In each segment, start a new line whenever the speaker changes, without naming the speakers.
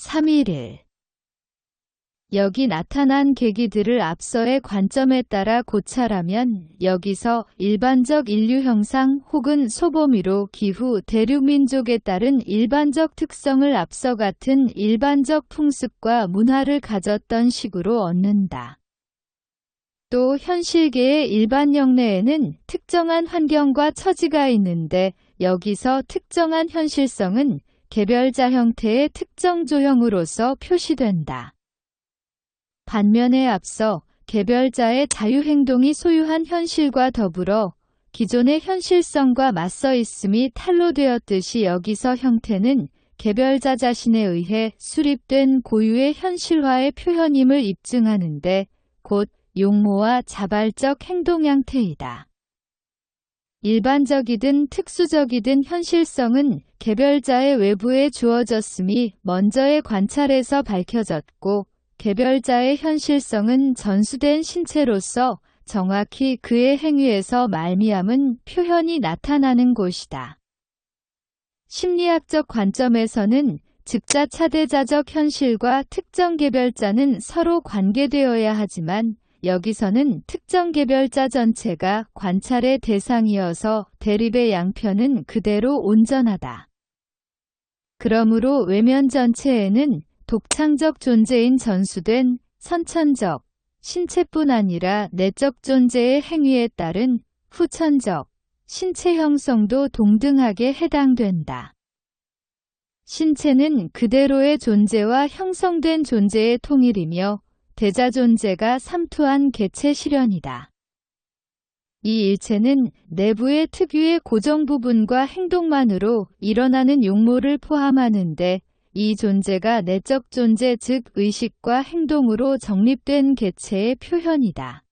3.1 여기 나타난 계기들을 앞서의 관점에 따라 고찰하면 여기서 일반적 인류 형상 혹은 소범위로 기후 대륙민족에 따른 일반적 특성을 앞서 같은 일반적 풍습과 문화를 가졌던 식으로 얻는다. 또 현실계의 일반 영내에는 특정한 환경과 처지가 있는데 여기서 특정한 현실성은 개별자 형태의 특정 조형으로서 표시된다. 반면에 앞서 개별자의 자유행동이 소유한 현실과 더불어 기존의 현실성과 맞서 있음이 탄로되었듯이 여기서 형태는 개별자 자신에 의해 수립된 고유의 현실화의 표현임을 입증하는데 곧 용모와 자발적 행동 형태이다. 일반적이든 특수적이든 현실성은 개별자의 외부에 주어졌음이 먼저의 관찰에서 밝혀졌고 개별자의 현실성은 전수된 신체로서 정확히 그의 행위에서 말미암은 표현이 나타나는 곳이다. 심리학적 관점에서는 즉자 차대자적 현실과 특정 개별자는 서로 관계되어야 하지만 여기서는 특정 개별자 전체가 관찰의 대상이어서 대립의 양편은 그대로 온전하다. 그러므로 외면 전체에는 독창적 존재인 전수된 선천적 신체뿐 아니라 내적 존재의 행위에 따른 후천적 신체 형성도 동등하게 해당된다. 신체는 그대로의 존재와 형성된 존재의 통일이며 대자 존재가 삼투한 개체 실현이다. 이 일체는 내부의 특유의 고정 부분과 행동만으로 일어나는 용모를 포함하는데 이 존재가 내적 존재 즉 의식과 행동으로 정립된 개체의 표현이다.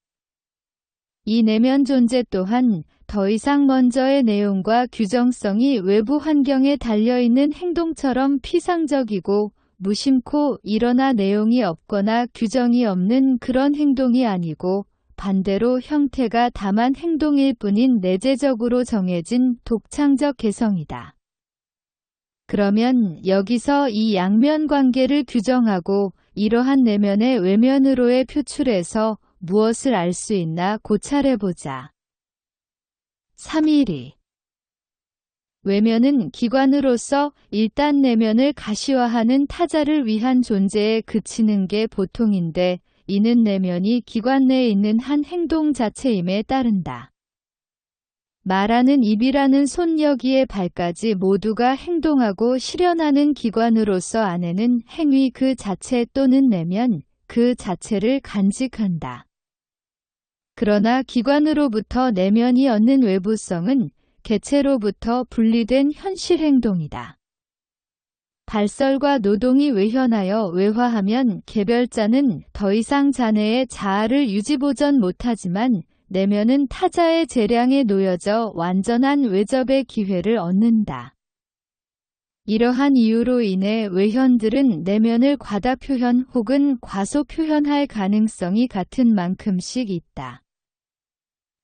이 내면 존재 또한 더 이상 먼저의 내용과 규정성이 외부 환경에 달려있는 행동처럼 피상적이고 무심코 일어나 내용이 없거나 규정이 없는 그런 행동이 아니고 반대로 형태가 다만 행동일 뿐인 내재적으로 정해진 독창적 개성이다. 그러면 여기서 이 양면 관계를 규정하고 이러한 내면의 외면으로의 표출에서 무엇을 알 수 있나 고찰해보자. 3.1 외면은 기관으로서 일단 내면을 가시화하는 타자를 위한 존재에 그치는 게 보통인데 이는 내면이 기관 내에 있는 한 행동 자체임에 따른다. 말하는 입이라는 손 여기에 발까지 모두가 행동하고 실현하는 기관으로서 안에는 행위 그 자체 또는 내면 그 자체를 간직한다. 그러나 기관으로부터 내면이 얻는 외부성은 개체로부터 분리된 현실 행동이다. 발설과 노동이 외현하여 외화하면 개별자는 더 이상 자내의 자아를 유지보전 못하지만 내면은 타자의 재량에 놓여져 완전한 외접의 기회를 얻는다. 이러한 이유로 인해 외현들은 내면을 과다 표현 혹은 과소 표현할 가능성이 같은 만큼씩 있다.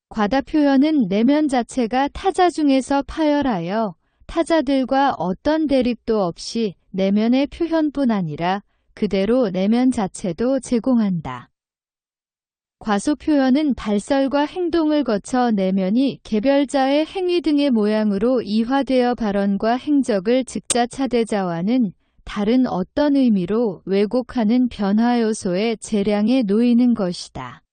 과다 표현은 내면 자체가 타자 중에서 파열하여 타자들과 어떤 대립도 없이 내면의 표현뿐 아니라 그대로 내면 자체도 제공한다. 과소 표현은 발설과 행동을 거쳐 내면이 개별자의 행위 등의 모양으로 이화되어 발언과 행적을 즉자 차대자와는 다른 어떤 의미로 왜곡하는 변화 요소의 재량에 놓이는 것이다.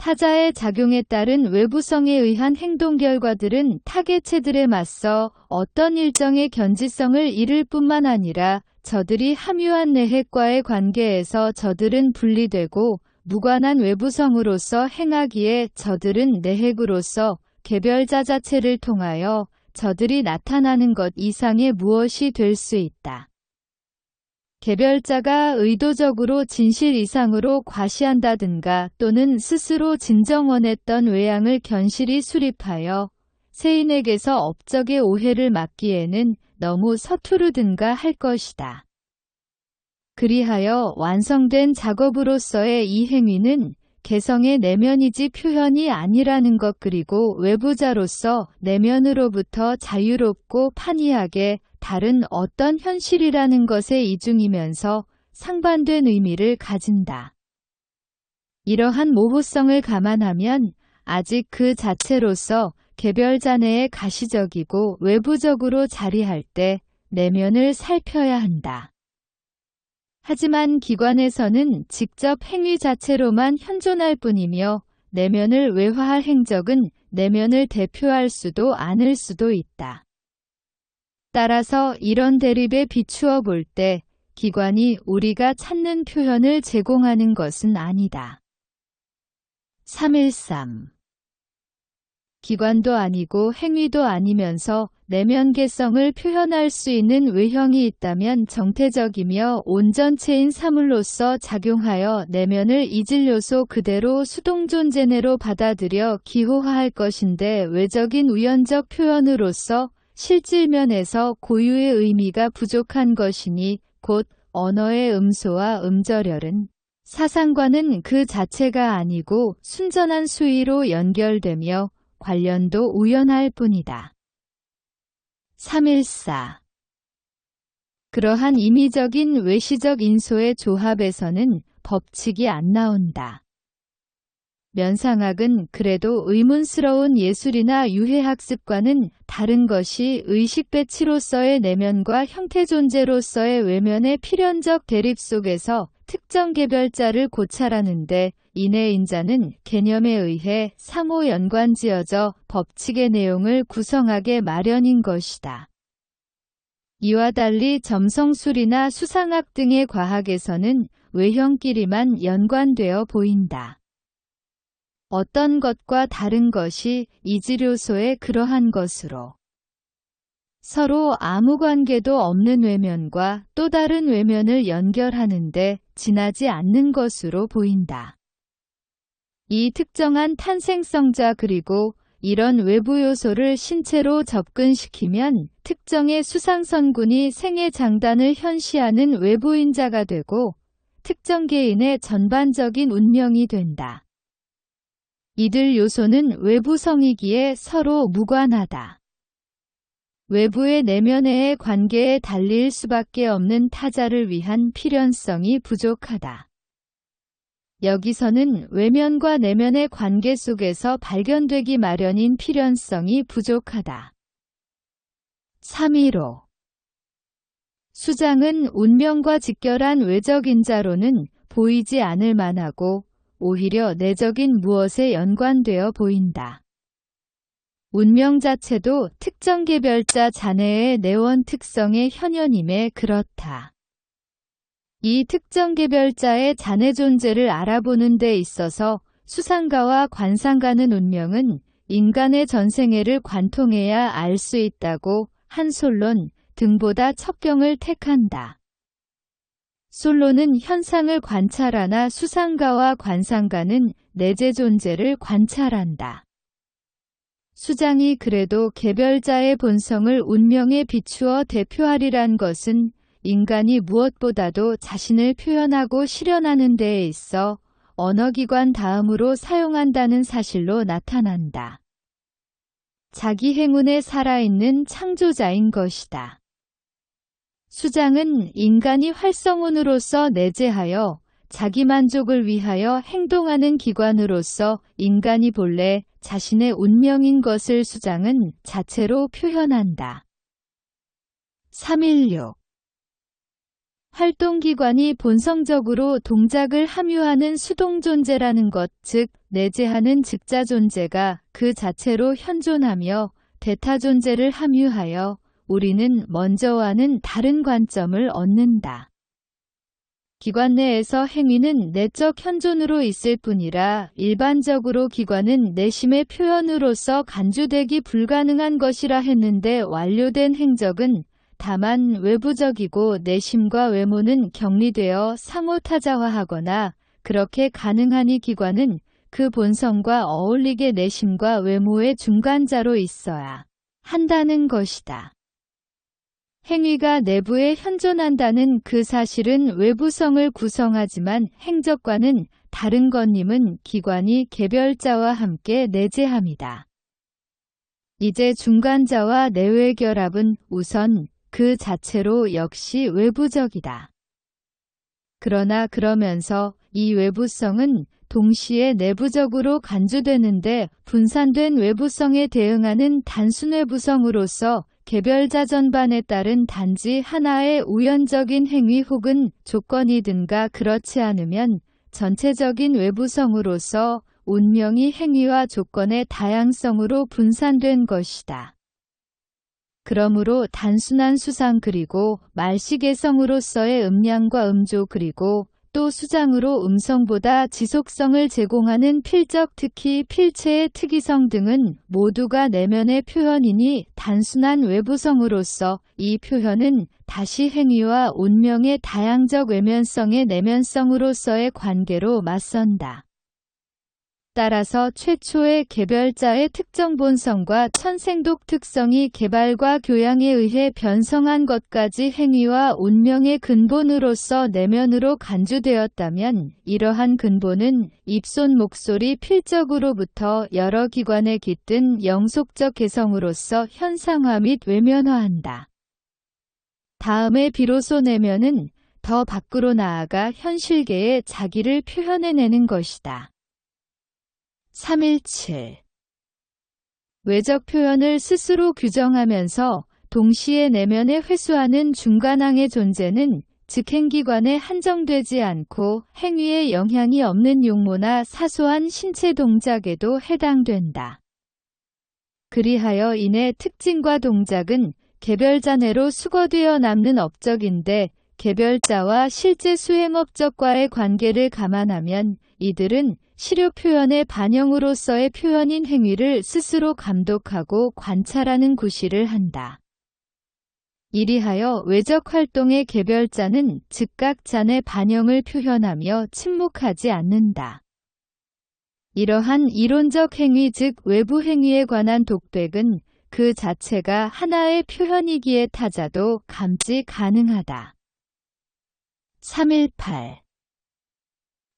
타자의 작용에 따른 외부성에 의한 행동 결과들은 타개체들에 맞서 어떤 일정의 견지성을 잃을 뿐만 아니라 저들이 함유한 내핵과의 관계에서 저들은 분리되고 무관한 외부성으로서 행하기에 저들은 내핵으로서 개별자 자체를 통하여 저들이 나타나는 것 이상의 무엇이 될 수 있다. 개별자가 의도적으로 진실 이상으로 과시한다든가 또는 스스로 진정 원했던 외양을 견실히 수립하여 세인에게서 업적의 오해를 막기에는 너무 서투르든가 할 것이다. 그리하여 완성된 작업으로서의 이 행위는 개성의 내면이지 표현이 아니라는 것 그리고 외부자로서 내면으로부터 자유롭고 판이하게 다른 어떤 현실이라는 것의 이중이면서 상반된 의미를 가진다. 이러한 모호성을 감안하면 아직 그 자체로서 개별자 내에 가시적이고 외부적으로 자리할 때 내면을 살펴야 한다. 하지만 기관에서는 직접 행위 자체로만 현존할 뿐이며 내면을 외화할 행적은 내면을 대표할 수도 않을 수도 있다. 따라서 이런 대립에 비추어 볼 때 기관이 우리가 찾는 표현을 제공하는 것은 아니다. 3.13 기관도 아니고 행위도 아니면서 내면 개성을 표현할 수 있는 외형이 있다면 정태적이며 온전체인 사물로서 작용하여 내면을 이질 요소 그대로 수동존재내로 받아들여 기호화할 것인데 외적인 우연적 표현으로서 실질면에서 고유의 의미가 부족한 것이니 곧 언어의 음소와 음절열은 사상과는 그 자체가 아니고 순전한 수위로 연결되며 관련도 우연할 뿐이다. 3.14 그러한 임의적인 외시적 인소의 조합에서는 법칙이 안 나온다. 면상학은 그래도 의문스러운 예술이나 유해학습과는 다른 것이 의식배치로서의 내면과 형태존재로서의 외면의 필연적 대립 속에서 특정 개별자를 고찰하는데 인해인자는 개념에 의해 상호 연관지어져 법칙의 내용을 구성하게 마련인 것이다. 이와 달리 점성술이나 수상학 등의 과학에서는 외형끼리만 연관되어 보인다. 어떤 것과 다른 것이 이질요소의 그러한 것으로 서로 아무 관계도 없는 외면과 또 다른 외면을 연결하는데 지나지 않는 것으로 보인다. 이 특정한 탄생성자 그리고 이런 외부 요소를 신체로 접근시키면 특정의 수상선군이 생애 장단을 현시하는 외부인자가 되고 특정 개인의 전반적인 운명이 된다. 이들 요소는 외부성이기에 서로 무관하다. 외부의 내면의 관계에 달릴 수밖에 없는 타자를 위한 필연성이 부족하다. 여기서는 외면과 내면의 관계 속에서 발견되기 마련인 필연성이 부족하다. 3.15 수장은 운명과 직결한 외적 인자로는 보이지 않을 만하고 오히려 내적인 무엇에 연관되어 보인다. 운명 자체도 특정 개별자 자내의 내원 특성의 현현임에 그렇다. 이 특정 개별자의 자내 존재를 알아보는 데 있어서 수상가와 관상가는 운명은 인간의 전생애를 관통해야 알 수 있다고 한 솔론 등보다 첩경을 택한다. 솔론은 현상을 관찰하나 수상가와 관상가는 내재 존재를 관찰한다. 수장이 그래도 개별자의 본성을 운명에 비추어 대표하리란 것은 인간이 무엇보다도 자신을 표현하고 실현하는 데에 있어 언어기관 다음으로 사용한다는 사실로 나타난다. 자기 행운에 살아있는 창조자인 것이다. 수장은 인간이 활성운으로서 내재하여 자기 만족을 위하여 행동하는 기관으로서 인간이 본래 자신의 운명인 것을 수장은 자체로 표현한다. 3.16 활동기관이 본성적으로 동작을 함유하는 수동존재라는 것, 즉 내재하는 즉자존재가 그 자체로 현존하며 대타존재를 함유하여 우리는 먼저와는 다른 관점을 얻는다. 기관 내에서 행위는 내적 현존으로 있을 뿐이라 일반적으로 기관은 내심의 표현으로서 간주되기 불가능한 것이라 했는데 완료된 행적은 다만 외부적이고 내심과 외모는 격리되어 상호타자화하거나 그렇게 가능하니 기관은 그 본성과 어울리게 내심과 외모의 중간자로 있어야 한다는 것이다. 행위가 내부에 현존한다는 그 사실은 외부성을 구성하지만 행적과는 다른 것임은 기관이 개별자와 함께 내재함이다. 이제 중간자와 내외 결합은 우선 그 자체로 역시 외부적이다. 그러나 그러면서 이 외부성은 동시에 내부적으로 간주되는데 분산된 외부성에 대응하는 단순 외부성으로서 개별자 전반에 따른 단지 하나의 우연적인 행위 혹은 조건이든가 그렇지 않으면 전체적인 외부성으로서 운명이 행위와 조건의 다양성으로 분산된 것이다. 그러므로 단순한 수상 그리고 말시개성으로서의 음량과 음조 그리고 또 수장으로 음성보다 지속성을 제공하는 필적 특히 필체의 특이성 등은 모두가 내면의 표현이니 단순한 외부성으로서 이 표현은 다시 행위와 운명의 다양적 외면성의 내면성으로서의 관계로 맞선다. 따라서 최초의 개별자의 특정 본성과 천생독 특성이 개발과 교양에 의해 변성한 것까지 행위와 운명의 근본으로서 내면으로 간주되었다면 이러한 근본은 입손 목소리 필적으로부터 여러 기관에 깃든 영속적 개성으로서 현상화 및 외면화한다. 다음에 비로소 내면은 더 밖으로 나아가 현실계에 자기를 표현해내는 것이다. 3.17 외적 표현을 스스로 규정하면서 동시에 내면에 회수하는 중간항의 존재는 즉 행기관에 한정되지 않고 행위에 영향이 없는 용모나 사소한 신체 동작에도 해당된다. 그리하여 인의 특징과 동작은 개별자 내로 수거되어 남는 업적인데 개별자와 실제 수행업적과의 관계를 감안하면 이들은 시료 표현의 반영으로서의 표현인 행위를 스스로 감독하고 관찰하는 구실을 한다. 이리하여 외적 활동의 개별자는 즉각 잔의 반영을 표현하며 침묵하지 않는다. 이러한 이론적 행위 즉 외부 행위에 관한 독백은 그 자체가 하나의 표현이기에 타자도 감지 가능하다. 3.18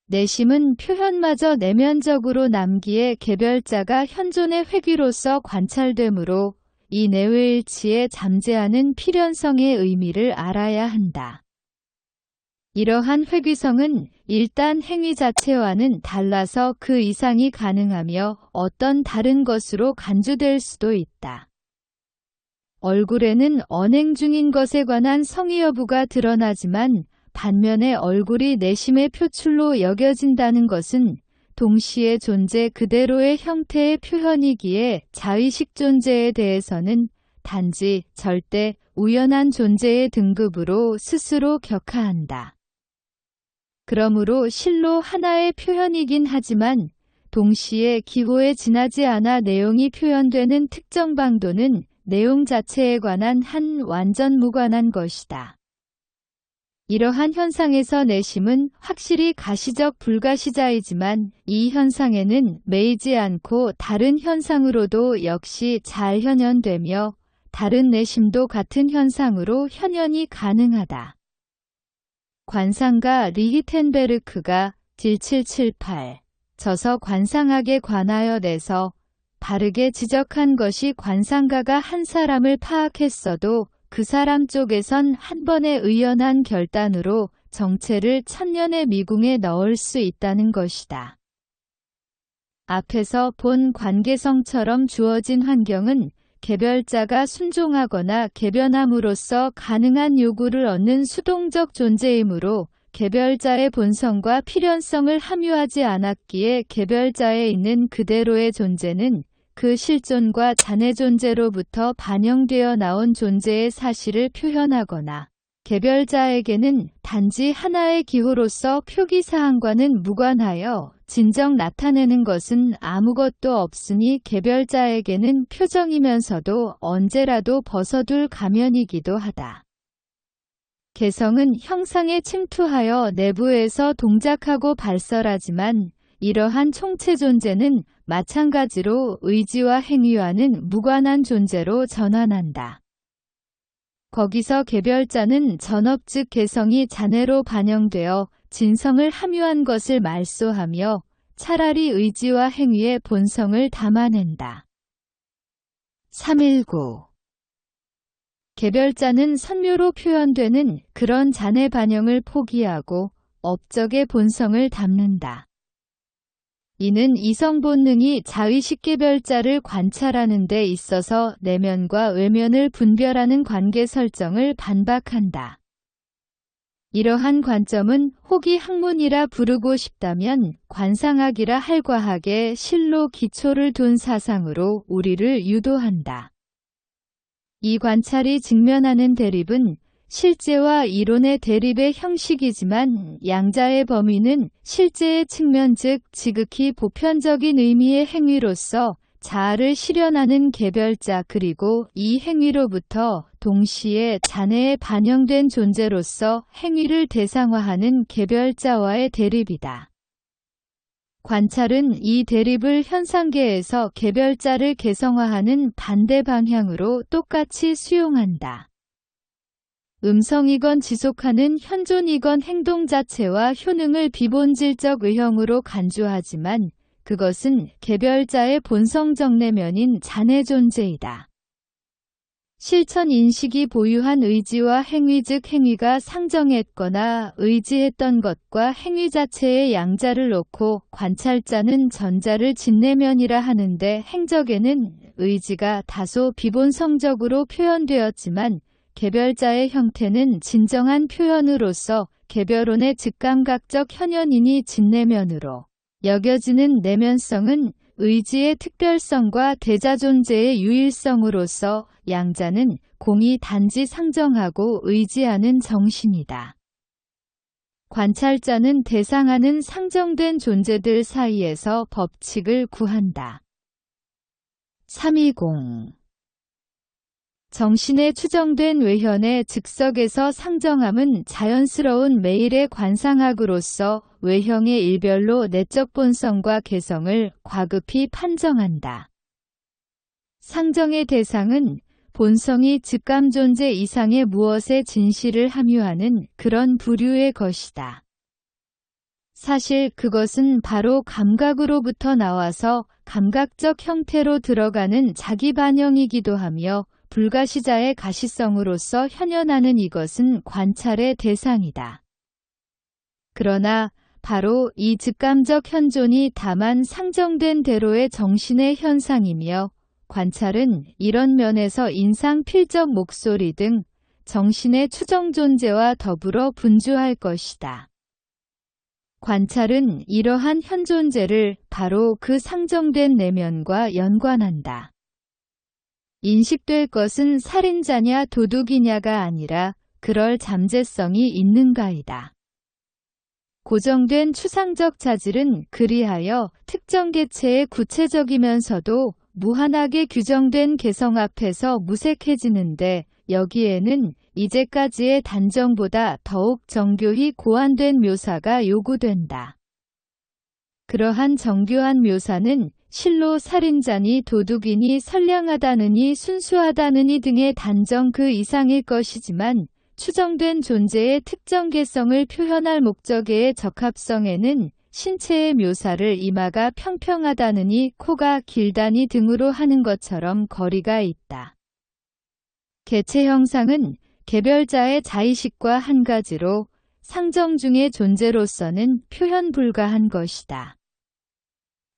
내심은 표현마저 내면적으로 남기에 개별자가 현존의 회귀로서 관찰되므로 이 내외일치에 잠재하는 필연성의 의미를 알아야 한다. 이러한 회귀성은 일단 행위 자체와는 달라서 그 이상이 가능하며 어떤 다른 것으로 간주될 수도 있다. 얼굴에는 언행 중인 것에 관한 성의 여부가 드러나지만 반면에 얼굴이 내심의 표출로 여겨진다는 것은 동시에 존재 그대로의 형태의 표현이기에 자의식 존재에 대해서는 단지 절대 우연한 존재의 등급으로 스스로 격하한다. 그러므로 실로 하나의 표현이긴 하지만 동시에 기호에 지나지 않아 내용이 표현되는 특정 방도는 내용 자체에 관한 한 완전 무관한 것이다. 이러한 현상에서 내심은 확실히 가시적 불가시자이지만 이 현상에는 매이지 않고 다른 현상으로도 역시 잘 현현되며 다른 내심도 같은 현상으로 현현이 가능하다. 관상가 리히텐베르크가 딜778 저서 관상학에 관하여 내서 바르게 지적한 것이 관상가가 한 사람을 파악했어도 그 사람 쪽에선 한 번의 의연한 결단으로 정체를 천년의 미궁에 넣을 수 있다는 것이다. 앞에서 본 관계성처럼 주어진 환경은 개별자가 순종하거나 개변함으로써 가능한 요구를 얻는 수동적 존재이므로 개별자의 본성과 필연성을 함유하지 않았기에 개별자에 있는 그대로의 존재는 그 실존과 잔의 존재로부터 반영되어 나온 존재의 사실을 표현하거나 개별자에게는 단지 하나의 기호로서 표기사항과는 무관하여 진정 나타내는 것은 아무것도 없으니 개별자에게는 표정이면서도 언제라도 벗어둘 가면이기도 하다. 개성은 형상에 침투하여 내부에서 동작하고 발설하지만 이러한 총체 존재는 마찬가지로 의지와 행위와는 무관한 존재로 전환한다. 거기서 개별자는 전업 즉 개성이 잔해로 반영되어 진성을 함유한 것을 말소하며 차라리 의지와 행위의 본성을 담아낸다. 3.19 개별자는 선묘로 표현되는 그런 잔의 반영을 포기하고 업적의 본성을 담는다. 이는 이성 본능이 자의식 개별자를 관찰하는 데 있어서 내면과 외면을 분별하는 관계 설정을 반박한다. 이러한 관점은 혹이 학문이라 부르고 싶다면 관상학이라 할 과학의 실로 기초를 둔 사상으로 우리를 유도한다. 이 관찰이 직면하는 대립은 실제와 이론의 대립의 형식이지만 양자의 범위는 실제의 측면 즉 지극히 보편적인 의미의 행위로서 자아를 실현하는 개별자 그리고 이 행위로부터 동시에 잔해에 반영된 존재로서 행위를 대상화하는 개별자와의 대립이다. 관찰은 이 대립을 현상계에서 개별자를 개성화하는 반대 방향으로 똑같이 수용한다. 음성이건 지속하는 현존이건 행동 자체와 효능을 비본질적 의형으로 간주하지만 그것은 개별자의 본성적 내면인 잔해 존재이다. 실천 인식이 보유한 의지와 행위 즉 행위가 상정했거나 의지했던 것과 행위 자체의 양자를 놓고 관찰자는 전자를 진내면이라 하는데 행적에는 의지가 다소 비본성적으로 표현되었지만 개별자의 형태는 진정한 표현으로서 개별론의 즉감각적 현현인이 진내면으로 여겨지는 내면성은 의지의 특별성과 대자존재의 유일성으로서 양자는 공이 단지 상정하고 의지하는 정신이다. 관찰자는 대상하는 상정된 존재들 사이에서 법칙을 구한다. 320. 정신의 추정된 외현의 즉석에서 상정함은 자연스러운 매일의 관상학으로서 외형의 일별로 내적 본성과 개성을 과급히 판정한다. 상정의 대상은 본성이 즉감 존재 이상의 무엇에 진실을 함유하는 그런 부류의 것이다. 사실 그것은 바로 감각으로부터 나와서 감각적 형태로 들어가는 자기 반영이기도 하며 불가시자의 가시성으로서 현현하는 이것은 관찰의 대상이다. 그러나 바로 이 즉감적 현존이 다만 상정된 대로의 정신의 현상이며 관찰은 이런 면에서 인상 필적 목소리 등 정신의 추정 존재와 더불어 분주할 것이다. 관찰은 이러한 현존재를 바로 그 상정된 내면과 연관한다. 인식될 것은 살인자냐 도둑이냐가 아니라 그럴 잠재성이 있는가이다. 고정된 추상적 자질은 그리하여 특정 개체의 구체적이면서도 무한하게 규정된 개성 앞에서 무색해지는데 여기에는 이제까지의 단정보다 더욱 정교히 고안된 묘사가 요구된다. 그러한 정교한 묘사는 실로 살인자니 도둑이니 선량하다느니 순수하다느니 등의 단정 그 이상일 것이지만 추정된 존재의 특정 개성을 표현할 목적의 적합성에는 신체의 묘사를 이마가 평평하다느니 코가 길다니 등으로 하는 것처럼 거리가 있다. 개체 형상은 개별자의 자의식과 한 가지로 상정 중의 존재로서는 표현 불가한 것이다.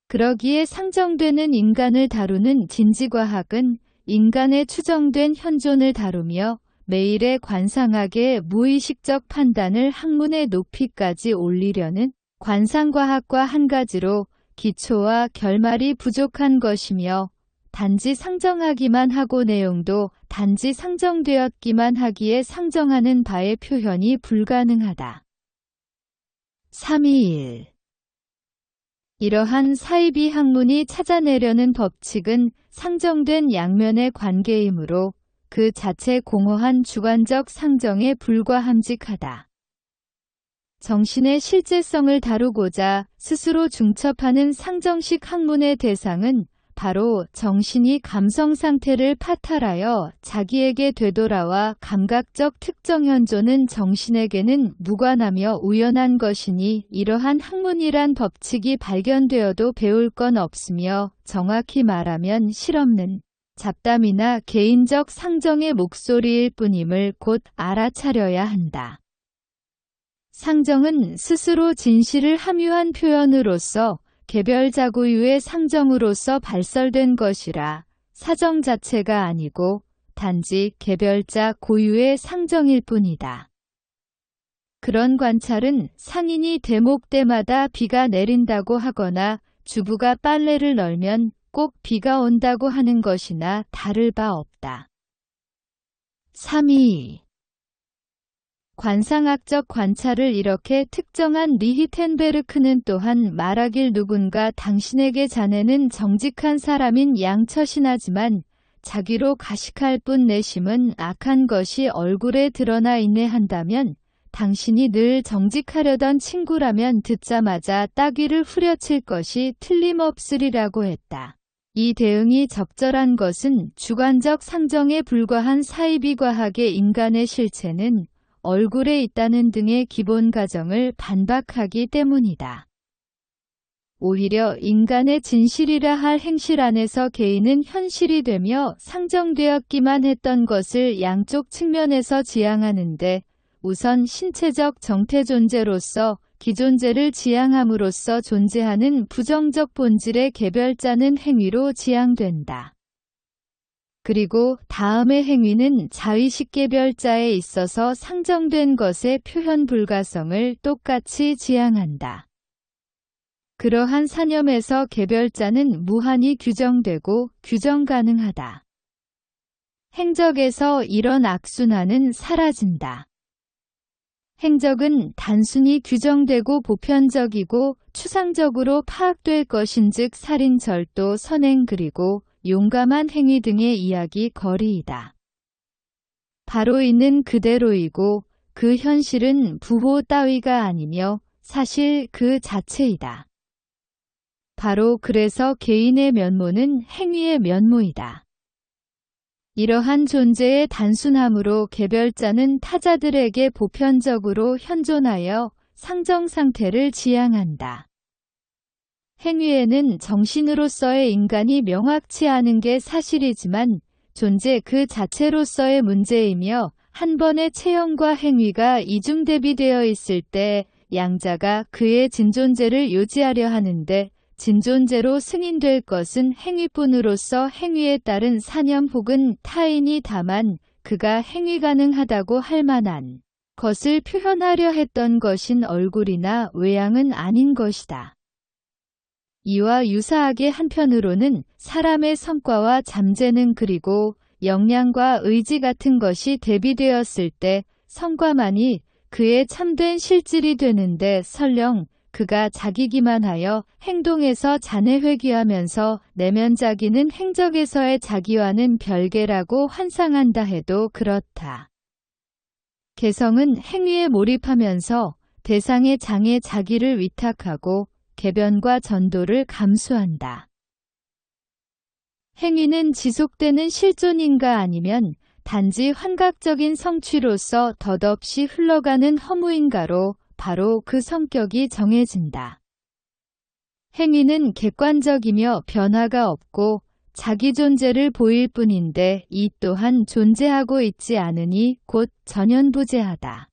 그러기에 상정되는 인간을 다루는 진지과학은 인간의 추정된 현존을 다루며 매일의 관상학의 무의식적 판단을 학문의 높이까지 올리려는 관상과학과 한 가지로 기초와 결말이 부족한 것이며 단지 상정하기만 하고 내용도 단지 상정되었기만 하기에 상정하는 바의 표현이 불가능하다. 321. 이러한 사이비 학문이 찾아내려는 법칙은 상정된 양면의 관계이므로 그 자체 공허한 주관적 상정에 불과함직하다. 정신의 실제성을 다루고자 스스로 중첩하는 상정식 학문의 대상은 바로 정신이 감성 상태를 파탈하여 자기에게 되돌아와 감각적 특정 현존은 정신에게는 무관하며 우연한 것이니 이러한 학문이란 법칙이 발견되어도 배울 건 없으며 정확히 말하면 실없는 잡담이나 개인적 상정의 목소리일 뿐임을 곧 알아차려야 한다. 상정은 스스로 진실을 함유한 표현으로서 개별 자고유의 상정으로서 발설된 것이라 사정 자체가 아니고 단지 개별자 고유의 상정일 뿐이다. 그런 관찰은 상인이 대목 때마다 비가 내린다고 하거나 주부가 빨래를 널면 꼭 비가 온다고 하는 것이나 다를 바 없다. 3.2. 관상학적 관찰을 이렇게 특정한 리히텐베르크는 또한 말하길 누군가 당신에게 자네는 정직한 사람인 양처신하지만 자기로 가식할 뿐 내심은 악한 것이 얼굴에 드러나 있네 한다면 당신이 늘 정직하려던 친구라면 듣자마자 따귀를 후려칠 것이 틀림없으리라고 했다. 이 대응이 적절한 것은 주관적 상정에 불과한 사이비과학의 인간의 실체는 얼굴에 있다는 등의 기본 가정을 반박하기 때문이다. 오히려 인간의 진실이라 할 행실 안에서 개인은 현실이 되며 상정되었기만 했던 것을 양쪽 측면에서 지향하는데 우선 신체적 정태 존재로서 기존재를 지향함으로써 존재하는 부정적 본질의 개별자는 행위로 지향된다. 그리고 다음의 행위는 자의식 개별자에 있어서 상정된 것의 표현 불가성을 똑같이 지향한다. 그러한 사념에서 개별자는 무한히 규정되고 규정 가능하다. 행적에서 이런 악순환은 사라진다. 행적은 단순히 규정되고 보편적이고 추상적으로 파악될 것인즉 살인, 절도, 선행 그리고 용감한 행위 등의 이야기 거리이다. 바로 있는 그대로이고 그 현실은 부호 따위가 아니며 사실 그 자체이다. 바로 그래서 개인의 면모는 행위의 면모이다. 이러한 존재의 단순함으로 개별자는 타자들에게 보편적으로 현존하여 상정 상태를 지향한다. 행위에는 정신으로서의 인간이 명확치 않은 게 사실이지만 존재 그 자체로서의 문제이며 한 번의 체형과 행위가 이중대비되어 있을 때 양자가 그의 진존재를 유지하려 하는데 진존재로 승인될 것은 행위뿐으로서 행위에 따른 사념 혹은 타인이 다만 그가 행위 가능하다고 할 만한 것을 표현하려 했던 것인 얼굴이나 외양은 아닌 것이다. 이와 유사하게 한편으로는 사람의 성과와 잠재능 그리고 역량과 의지 같은 것이 대비되었을 때 성과만이 그의 참된 실질이 되는데 설령 그가 자기기만 하여 행동에서 잔해회귀하면서 내면 자기는 행적에서의 자기와는 별개라고 환상한다 해도 그렇다. 개성은 행위에 몰입하면서 대상의 장에 자기를 위탁하고 개변과 전도를 감수한다. 행위는 지속되는 실존인가 아니면 단지 환각적인 성취로서 덧없이 흘러가는 허무인가로 바로 그 성격이 정해진다. 행위는 객관적이며 변화가 없고 자기 존재를 보일 뿐인데 이 또한 존재하고 있지 않으니 곧 전연부재하다.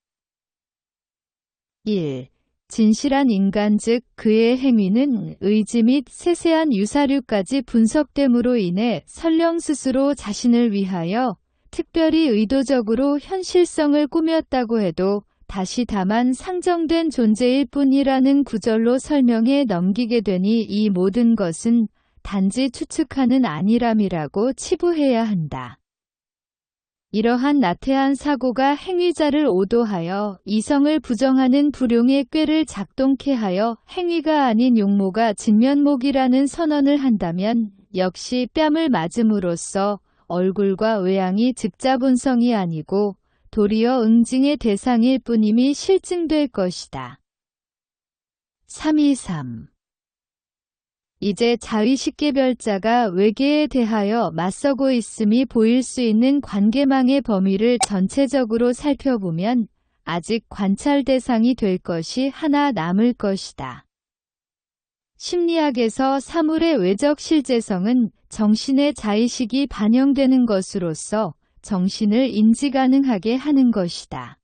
1. 진실한 인간 즉 그의 행위는 의지 및 세세한 유사류까지 분석됨으로 인해 설령 스스로 자신을 위하여 특별히 의도적으로 현실성을 꾸몄다고 해도 다시 다만 상정된 존재일 뿐이라는 구절로 설명해 넘기게 되니 이 모든 것은 단지 추측하는 아니람이라고 치부해야 한다. 이러한 나태한 사고가 행위자를 오도하여 이성을 부정하는 불용의 꾀를 작동케 하여 행위가 아닌 용모가 진면목이라는 선언을 한다면 역시 뺨을 맞음으로써 얼굴과 외양이 즉자본성이 아니고 도리어 응징의 대상일 뿐임이 실증될 것이다. 3.23 이제 자의식 개별자가 외계에 대하여 맞서고 있음이 보일 수 있는 관계망의 범위를 전체적으로 살펴보면 아직 관찰 대상이 될 것이 하나 남을 것이다. 심리학에서 사물의 외적 실제성은 정신의 자의식이 반영되는 것으로서 정신을 인지 가능하게 하는 것이다.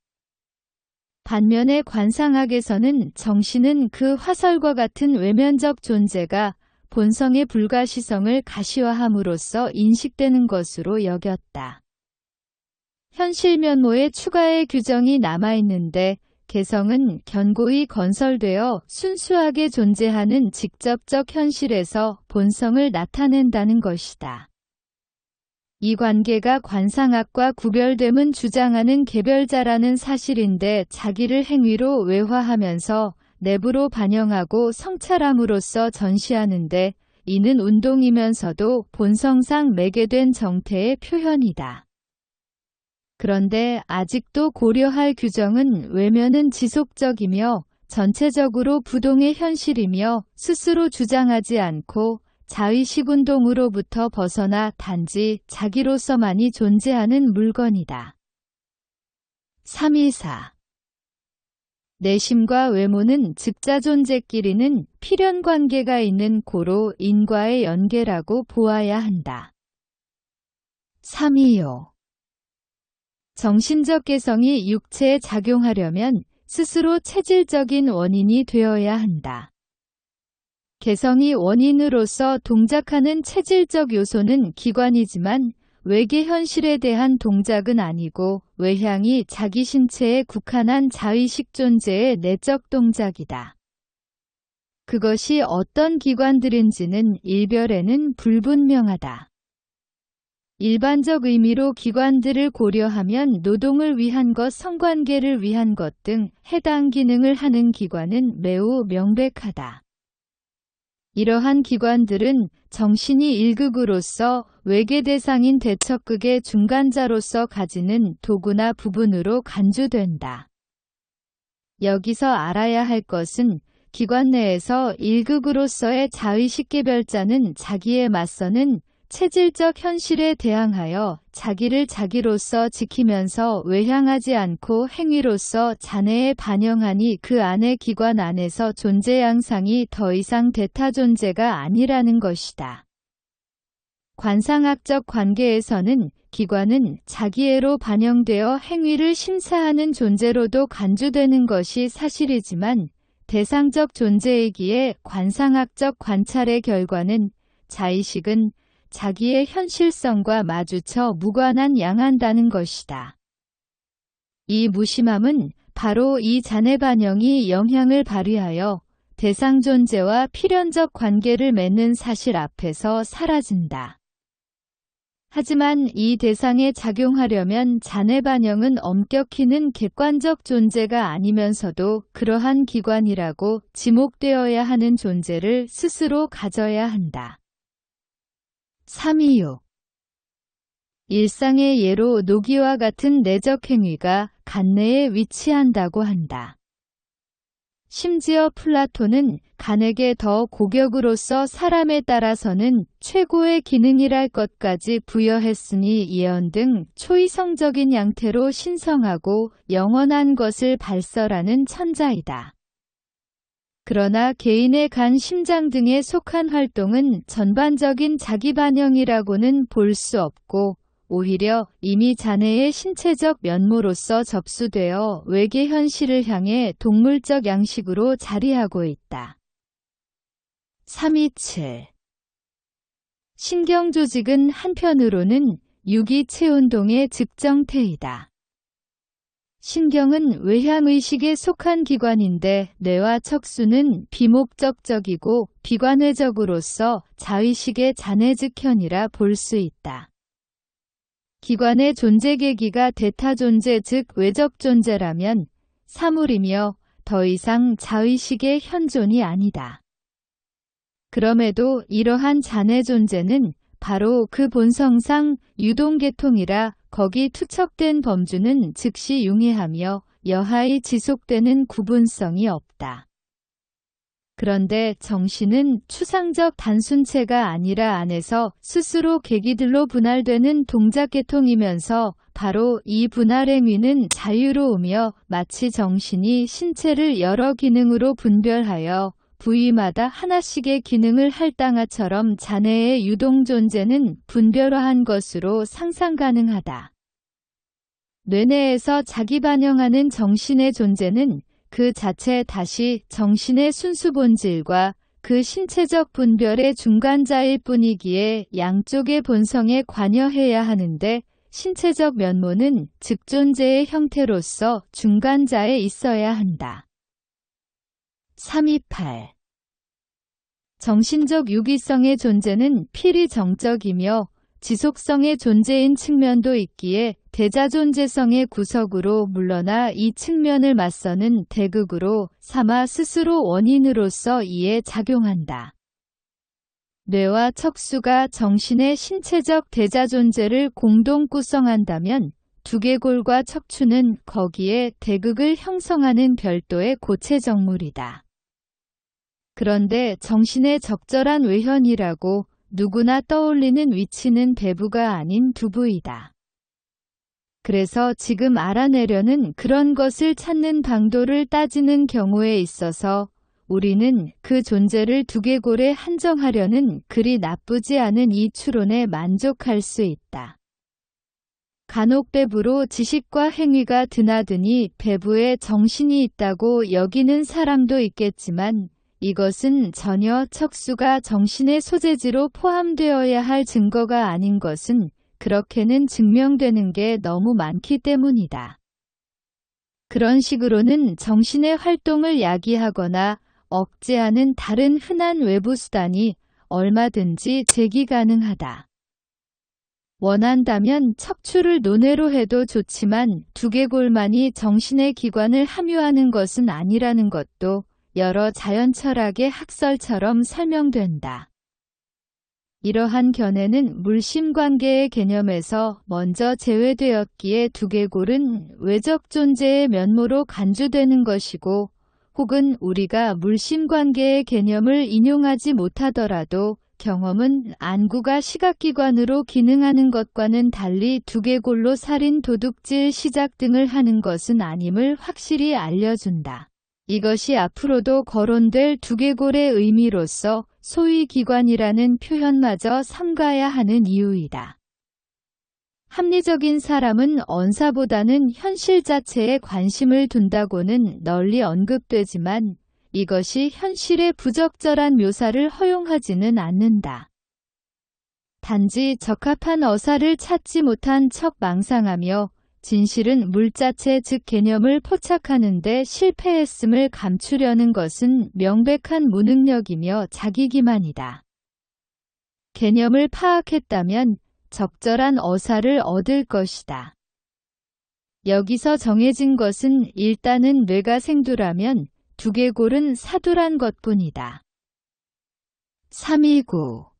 반면에 관상학에서는 정신은 그 화살과 같은 외면적 존재가 본성의 불가시성을 가시화함으로써 인식되는 것으로 여겼다. 현실 면모에 추가의 규정이 남아있는데 개성은 견고히 건설되어 순수하게 존재하는 직접적 현실에서 본성을 나타낸다는 것이다. 이 관계가 관상학과 구별됨은 주장하는 개별자라는 사실인데 자기를 행위로 외화하면서 내부로 반영하고 성찰함으로써 전시하는데 이는 운동이면서도 본성상 매개된 정태의 표현이다. 그런데 아직도 고려할 규정은 외면은 지속적이며 전체적으로 부동의 현실이며 스스로 주장하지 않고 자의식 운동으로부터 벗어나 단지 자기로서만이 존재하는 물건이다. 3.24 내심과 외모는 즉자존재끼리는 필연관계가 있는 고로 인과의 연계라고 보아야 한다. 3.25 정신적 개성이 육체에 작용하려면 스스로 체질적인 원인이 되어야 한다. 개성이 원인으로서 동작하는 체질적 요소는 기관이지만 외계 현실에 대한 동작은 아니고 외향이 자기 신체에 국한한 자의식 존재의 내적 동작이다. 그것이 어떤 기관들인지는 일별에는 불분명하다. 일반적 의미로 기관들을 고려하면 노동을 위한 것, 성관계를 위한 것 등 해당 기능을 하는 기관은 매우 명백하다. 이러한 기관들은 정신이 일극으로서 외계 대상인 대척극의 중간자로서 가지는 도구나 부분으로 간주된다. 여기서 알아야 할 것은 기관 내에서 일극으로서의 자의식 개별자는 자기에 맞서는 체질적 현실에 대항하여 자기를 자기로서 지키면서 외향하지 않고 행위로서 자내에 반영하니 그 안의 기관 안에서 존재 양상이 더 이상 대타 존재가 아니라는 것이다. 관상학적 관계에서는 기관은 자기애로 반영되어 행위를 심사하는 존재로도 간주되는 것이 사실이지만 대상적 존재이기에 관상학적 관찰의 결과는 자의식은 자기의 현실성과 마주쳐 무관한 양한다는 것이다. 이 무심함은 바로 이 자내 반영이 영향을 발휘하여 대상 존재와 필연적 관계를 맺는 사실 앞에서 사라진다. 하지만 이 대상에 작용하려면 자내 반영은 엄격히는 객관적 존재가 아니면서도 그러한 기관이라고 지목되어야 하는 존재를 스스로 가져야 한다. 3.26 일상의 예로 노기와 같은 내적 행위가 간내에 위치한다고 한다. 심지어 플라톤은 간에게 더 고격으로서 사람에 따라서는 최고의 기능이랄 것까지 부여했으니 예언 등 초이성적인 양태로 신성하고 영원한 것을 발설하는 천자이다. 그러나 개인의 간, 심장 등에 속한 활동은 전반적인 자기 반영이라고는 볼 수 없고 오히려 이미 자내의 신체적 면모로서 접수되어 외계 현실을 향해 동물적 양식으로 자리하고 있다. 3.27 신경조직은 한편으로는 유기체운동의 즉정태이다. 신경은 외향의식에 속한 기관인데 뇌와 척수는 비목적적이고 비관외적으로서 자의식의 자내즉현이라 볼 수 있다. 기관의 존재 계기가 대타 존재 즉 외적 존재라면 사물이며 더 이상 자의식의 현존이 아니다. 그럼에도 이러한 자내 존재는 바로 그 본성상 유동계통이라 거기 투척된 범주는 즉시 융해하며 여하히 지속되는 구분성이 없다. 그런데 정신은 추상적 단순체가 아니라 안에서 스스로 계기들로 분할되는 동작계통이면서 바로 이 분할 행위는 자유로우며 마치 정신이 신체를 여러 기능으로 분별하여 부위마다 하나씩의 기능을 할당하처럼 자네의 유동 존재는 분별화한 것으로 상상 가능하다. 뇌내에서 자기 반영하는 정신의 존재는 그 자체 다시 정신의 순수 본질과 그 신체적 분별의 중간자일 뿐이기에 양쪽의 본성에 관여해야 하는데 신체적 면모는 즉존재의 형태로서 중간자에 있어야 한다. 328. 정신적 유기성의 존재는 필히 정적이며 지속성의 존재인 측면도 있기에 대자존재성의 구석으로 물러나 이 측면을 맞서는 대극으로 삼아 스스로 원인으로서 이에 작용한다. 뇌와 척수가 정신의 신체적 대자존재를 공동 구성한다면 두개골과 척추는 거기에 대극을 형성하는 별도의 고체적물이다. 그런데 정신의 적절한 외현이라고 누구나 떠올리는 위치는 배부가 아닌 두부이다. 그래서 지금 알아내려는 그런 것을 찾는 방도를 따지는 경우에 있어서 우리는 그 존재를 두개골에 한정하려는 그리 나쁘지 않은 이 추론에 만족할 수 있다. 간혹 배부로 지식과 행위가 드나드니 배부에 정신이 있다고 여기는 사람도 있겠지만 이것은 전혀 척수가 정신의 소재지로 포함되어야 할 증거가 아닌 것은 그렇게는 증명되는 게 너무 많기 때문이다. 그런 식으로는 정신의 활동을 야기하거나 억제하는 다른 흔한 외부 수단이 얼마든지 제기 가능하다. 원한다면 척추를 논외로 해도 좋지만 두개골만이 정신의 기관을 함유하는 것은 아니라는 것도 여러 자연철학의 학설처럼 설명된다. 이러한 견해는 물심관계의 개념에서 먼저 제외되었기에 두개골은 외적 존재의 면모로 간주되는 것이고 혹은 우리가 물심관계의 개념을 인용하지 못하더라도 경험은 안구가 시각기관으로 기능하는 것과는 달리 두개골로 살인, 도둑질, 시작 등을 하는 것은 아님을 확실히 알려준다. 이것이 앞으로도 거론될 두개골의 의미로서 소위 기관이라는 표현마저 삼가야 하는 이유이다. 합리적인 사람은 언사보다는 현실 자체에 관심을 둔다고는 널리 언급되지만 이것이 현실의 부적절한 묘사를 허용하지는 않는다. 단지 적합한 어사를 찾지 못한 척 망상하며 진실은 물자체 즉 개념을 포착하는 데 실패했음을 감추려는 것은 명백한 무능력이며 자기기만이다. 개념을 파악했다면 적절한 어사를 얻을 것이다. 여기서 정해진 것은 일단은 뇌가 생두라면 두개골은 사두란 것뿐이다. 329.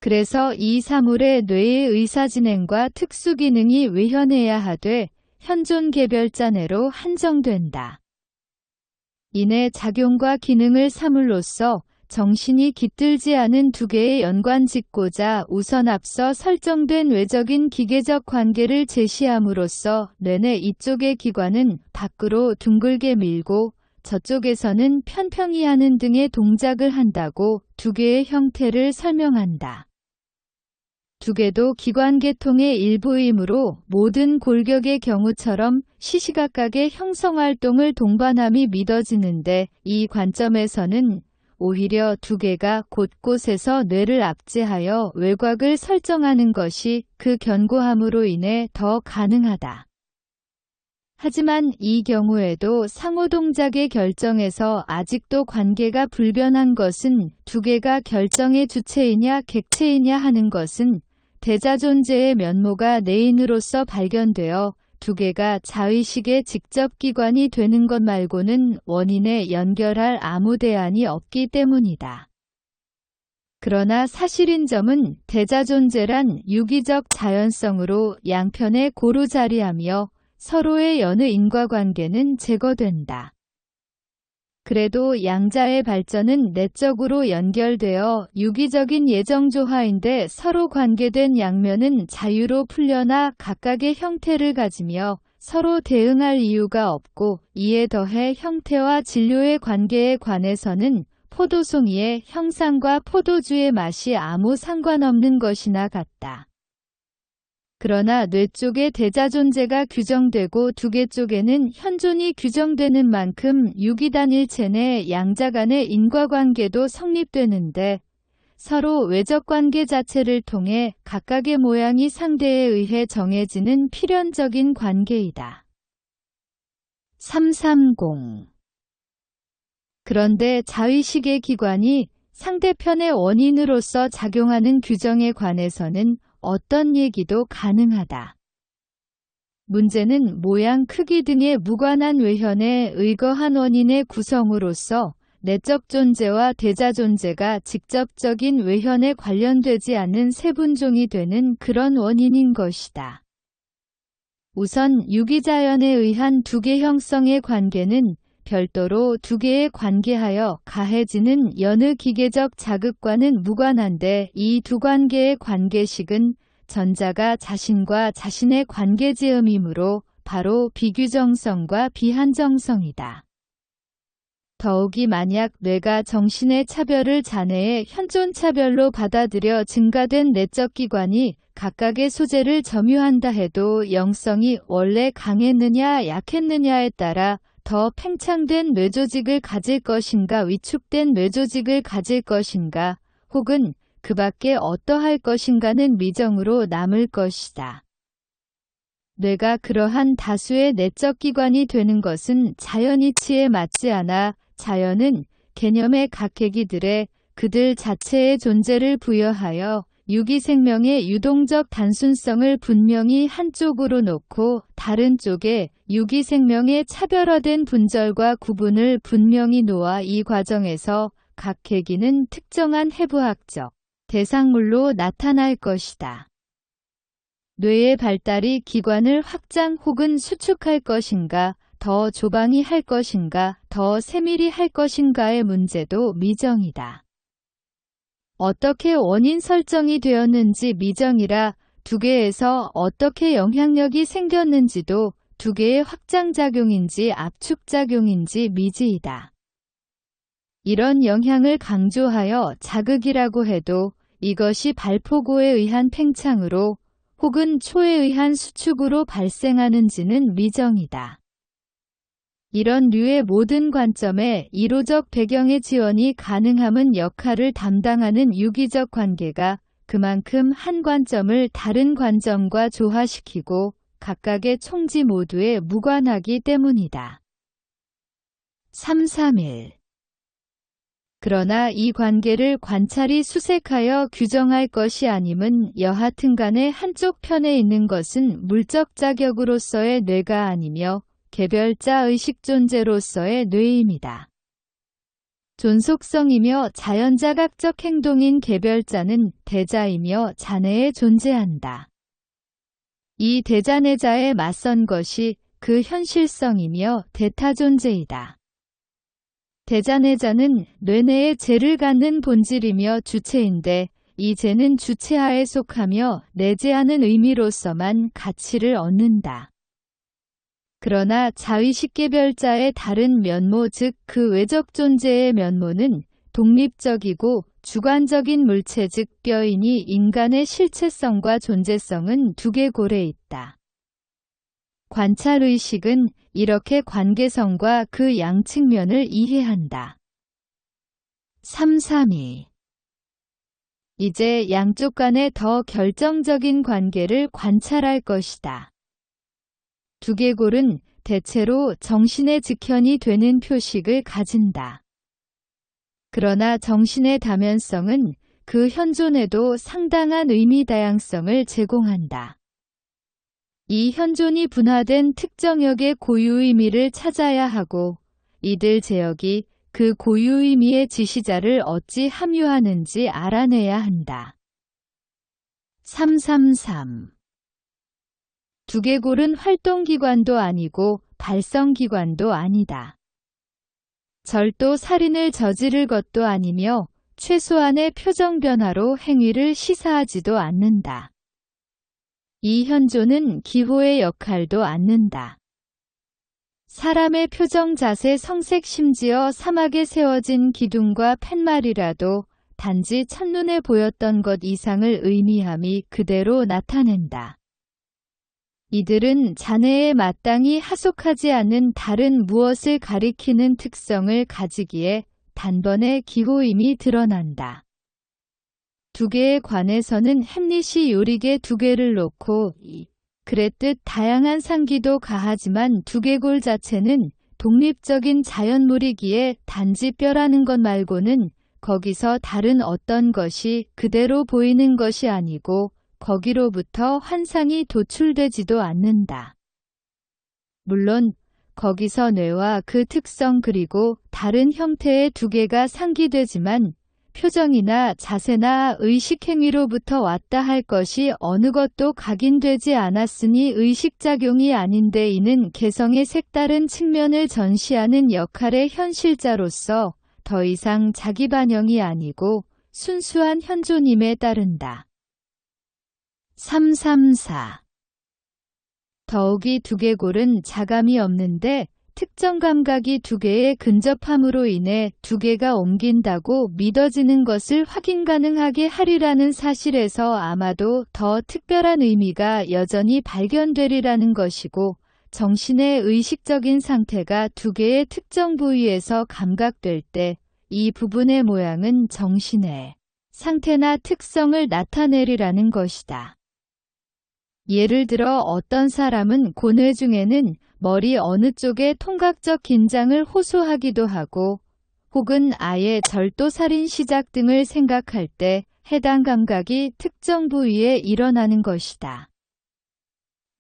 그래서 이 사물의 뇌의 의사진행과 특수기능이 외현해야 하되 현존개별자내로 한정된다. 이내 작용과 기능을 사물로써 정신이 깃들지 않은 두 개의 연관짓고자 우선 앞서 설정된 외적인 기계적 관계를 제시함으로써 뇌내 이쪽의 기관은 밖으로 둥글게 밀고 저쪽에서는 편평히 하는 등의 동작을 한다고 두 개의 형태를 설명한다. 두 개도 기관계통의 일부이므로 모든 골격의 경우처럼 시시각각의 형성활동을 동반함이 믿어지는데 이 관점에서는 오히려 두 개가 곳곳에서 뇌를 압제하여 외곽을 설정하는 것이 그 견고함으로 인해 더 가능하다. 하지만 이 경우에도 상호동작의 결정에서 아직도 관계가 불변한 것은 두 개가 결정의 주체이냐 객체이냐 하는 것은 대자존재의 면모가 내인으로서 발견되어 두 개가 자의식의 직접 기관이 되는 것 말고는 원인에 연결할 아무 대안이 없기 때문이다. 그러나 사실인 점은 대자존재란 유기적 자연성으로 양편에 고루 자리하며 서로의 여느 인과관계는 제거된다. 그래도 양자의 발전은 내적으로 연결되어 유기적인 예정조화인데 서로 관계된 양면은 자유로 풀려나 각각의 형태를 가지며 서로 대응할 이유가 없고 이에 더해 형태와 진료의 관계에 관해서는 포도송이의 형상과 포도주의 맛이 아무 상관없는 것이나 같다. 그러나 뇌 쪽의 대자 존재가 규정되고 두개 쪽에는 현존이 규정되는 만큼 유기단일체 내 양자 간의 인과관계도 성립되는데 서로 외적관계 자체를 통해 각각의 모양이 상대에 의해 정해지는 필연적인 관계이다. 330. 그런데 자의식의 기관이 상대편의 원인으로서 작용하는 규정에 관해서는 어떤 얘기도 가능하다. 문제는 모양, 크기 등의 무관한 외현에 의거한 원인의 구성으로서 내적 존재와 대자 존재가 직접적인 외현에 관련되지 않는 세분종이 되는 그런 원인인 것이다. 우선 유기자연에 의한 두개 형성의 관계는 별도로 두 개에 관계하여 가해지는 여느 기계적 자극과는 무관한데 이 두 관계의 관계식은 전자가 자신과 자신의 관계지음이므로 바로 비규정성과 비한정성이다. 더욱이 만약 뇌가 정신의 차별을 자네의 현존차별로 받아들여 증가된 내적 기관이 각각의 소재를 점유한다 해도 영성이 원래 강했느냐 약했느냐에 따라 더 팽창된 뇌조직을 가질 것인가 위축된 뇌조직을 가질 것인가 혹은 그 밖에 어떠할 것인가는 미정으로 남을 것이다. 뇌가 그러한 다수의 내적 기관이 되는 것은 자연 이치에 맞지 않아 자연은 개념의 각계기들에 그들 자체의 존재를 부여하여 유기생명의 유동적 단순성을 분명히 한쪽으로 놓고 다른 쪽에 유기생명의 차별화된 분절과 구분을 분명히 놓아 이 과정에서 각 계기는 특정한 해부학적 대상물로 나타날 것이다. 뇌의 발달이 기관을 확장 혹은 수축할 것인가, 더 조방이 할 것인가, 더 세밀히 할 것인가의 문제도 미정이다. 어떻게 원인 설정이 되었는지 미정이라 두 개에서 어떻게 영향력이 생겼는지도 두 개의 확장작용인지 압축작용인지 미지이다. 이런 영향을 강조하여 자극이라고 해도 이것이 발포고에 의한 팽창으로 혹은 초에 의한 수축으로 발생하는지는 미정이다. 이런 류의 모든 관점에 이로적 배경의 지원이 가능함은 역할을 담당하는 유기적 관계가 그만큼 한 관점을 다른 관점과 조화시키고 각각의 총지 모두에 무관하기 때문이다. 331. 그러나 이 관계를 관찰이 수색하여 규정할 것이 아님은 여하튼 간에 한쪽 편에 있는 것은 물적 자격으로서의 뇌가 아니며 개별자 의식 존재로서의 뇌임이다. 존속성이며 자연자각적 행동인 개별자는 대자이며 자내에 존재한다. 이 대자내자에 맞선 것이 그 현실성이며 대타존재이다. 대자내자는 뇌내에 재를 갖는 본질이며 주체인데 이 재는 주체하에 속하며 내재하는 의미로서만 가치를 얻는다. 그러나 자의식 개별자의 다른 면모 즉 그 외적 존재의 면모는 독립적이고 주관적인 물체 즉 뼈이니 인간의 실체성과 존재성은 두개골에 있다. 관찰의식은 이렇게 관계성과 그 양측면을 이해한다. 332. 이제 양쪽 간의 더 결정적인 관계를 관찰할 것이다. 두개골은 대체로 정신의 직현이 되는 표식을 가진다. 그러나 정신의 다면성은 그 현존에도 상당한 의미 다양성을 제공한다. 이 현존이 분화된 특정역의 고유의미를 찾아야 하고 이들 제역이 그 고유의미의 지시자를 어찌 함유하는지 알아내야 한다. 333. 두개골은 활동기관도 아니고 발성기관도 아니다. 절도 살인을 저지를 것도 아니며 최소한의 표정 변화로 행위를 시사하지도 않는다. 이 현조는 기호의 역할도 않는다. 사람의 표정, 자세, 성색, 심지어 사막에 세워진 기둥과 팻말이라도 단지 첫눈에 보였던 것 이상을 의미함이 그대로 나타낸다. 이들은 자네에 마땅히 하속하지 않는 다른 무엇을 가리키는 특성을 가지기에 단번에 기호임이 드러난다. 두개에 관해서는 햄릿이 요리개 두 개를 놓고 그랬듯 다양한 상기도 가하지만 두개골 자체는 독립적인 자연물이기에 단지 뼈라는 것 말고는 거기서 다른 어떤 것이 그대로 보이는 것이 아니고 거기로부터 환상이 도출되지도 않는다. 물론 거기서 뇌와 그 특성 그리고 다른 형태의 두 개가 상기되지만 표정이나 자세나 의식행위로부터 왔다 할 것이 어느 것도 각인되지 않았으니 의식작용이 아닌데 이는 개성의 색다른 측면을 전시하는 역할의 현실자로서 더 이상 자기 반영이 아니고 순수한 현존임에 따른다. 334. 더욱이 두개골은 자감이 없는데 특정 감각이 두 개에 근접함으로 인해 두 개가 옮긴다고 믿어지는 것을 확인 가능하게 하리라는 사실에서 아마도 더 특별한 의미가 여전히 발견되리라는 것이고 정신의 의식적인 상태가 두 개의 특정 부위에서 감각될 때 이 부분의 모양은 정신의 상태나 특성을 나타내리라는 것이다. 예를 들어 어떤 사람은 고뇌 중에는 머리 어느 쪽에 통각적 긴장을 호소하기도 하고 혹은 아예 절도살인 시작 등을 생각할 때 해당 감각이 특정 부위에 일어나는 것이다.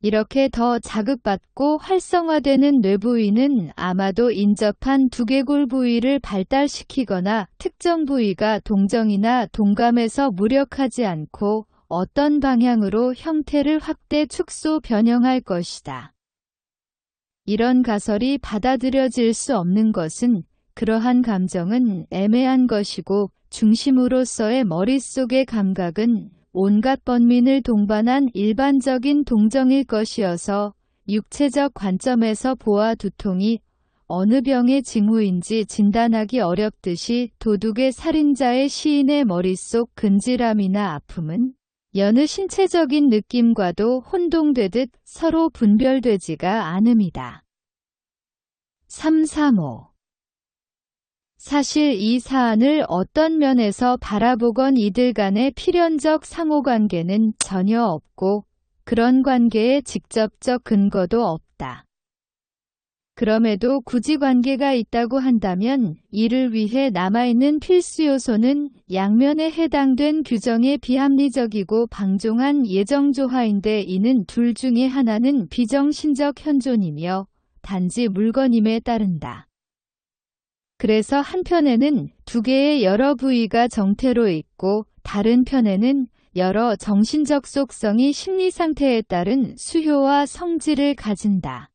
이렇게 더 자극받고 활성화되는 뇌부위는 아마도 인접한 두개골 부위를 발달시키거나 특정 부위가 동정이나 동감에서 무력하지 않고 어떤 방향으로 형태를 확대, 축소, 변형할 것이다. 이런 가설이 받아들여질 수 없는 것은 그러한 감정은 애매한 것이고 중심으로서의 머릿속의 감각은 온갖 번민을 동반한 일반적인 동정일 것이어서 육체적 관점에서 보아 두통이 어느 병의 징후인지 진단하기 어렵듯이 도둑의 살인자의 시인의 머릿속 근질함이나 아픔은 여느 신체적인 느낌과도 혼동되듯 서로 분별되지가 않음이다. 335. 사실 이 사안을 어떤 면에서 바라보건 이들 간의 필연적 상호관계는 전혀 없고 그런 관계에 직접적 근거도 없다. 그럼에도 굳이 관계가 있다고 한다면 이를 위해 남아있는 필수 요소는 양면에 해당된 규정에 비합리적이고 방종한 예정조화인데 이는 둘 중에 하나는 비정신적 현존이며 단지 물건임에 따른다. 그래서 한편에는 두 개의 여러 부위가 정태로 있고 다른 편에는 여러 정신적 속성이 심리상태에 따른 수효와 성질을 가진다.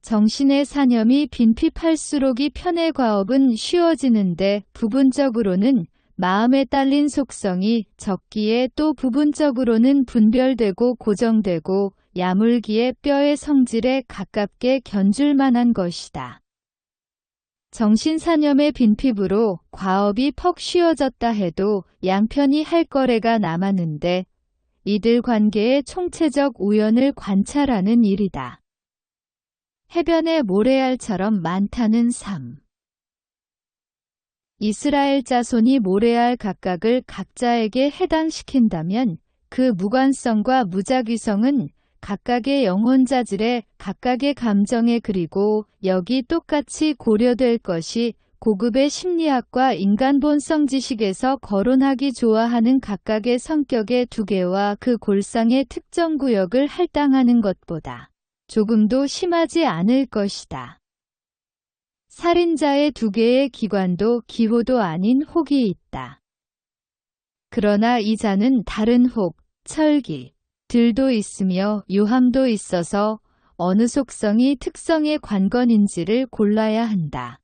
정신의 사념이 빈핍할수록 이 편의 과업은 쉬워지는데 부분적으로는 마음에 딸린 속성이 적기에 또 부분적으로는 분별되고 고정되고 야물기에 뼈의 성질에 가깝게 견줄 만한 것이다. 정신사념의 빈핍으로 과업이 퍽 쉬워졌다 해도 양편이 할 거래가 남았는데 이들 관계의 총체적 우연을 관찰하는 일이다. 해변의 모래알처럼 많다는 삶. 이스라엘 자손이 모래알 각각을 각자에게 해당시킨다면 그 무관성과 무작위성은 각각의 영혼자질에 각각의 감정에 그리고 여기 똑같이 고려될 것이 고급의 심리학과 인간 본성 지식에서 거론하기 좋아하는 각각의 성격의 두 개와 그 골상의 특정 구역을 할당하는 것보다 조금도 심하지 않을 것이다. 살인자의 두 개의 기관도 기호도 아닌 혹이 있다. 그러나 이 자는 다른 혹, 철기, 들도 있으며 유함도 있어서 어느 속성이 특성의 관건인지를 골라야 한다.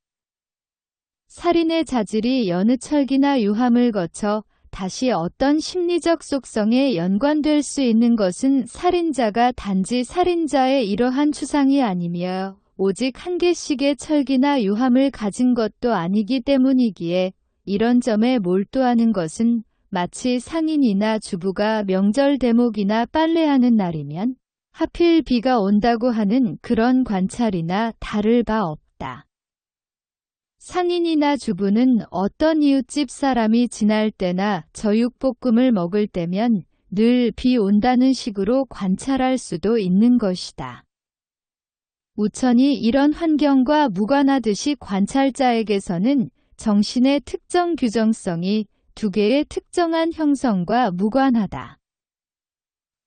살인의 자질이 여느 철기나 유함을 거쳐 다시 어떤 심리적 속성에 연관될 수 있는 것은 살인자가 단지 살인자의 이러한 추상이 아니며 오직 한 개씩의 철기나 유함을 가진 것도 아니기 때문이기에 이런 점에 몰두하는 것은 마치 상인이나 주부가 명절 대목이나 빨래하는 날이면 하필 비가 온다고 하는 그런 관찰이나 다를 바 없다. 상인이나 주부는 어떤 이웃집 사람이 지날 때나 저육볶음을 먹을 때면 늘 비 온다는 식으로 관찰할 수도 있는 것이다. 우천이 이런 환경과 무관하듯이 관찰자에게서는 정신의 특정 규정성이 두 개의 특정한 형성과 무관하다.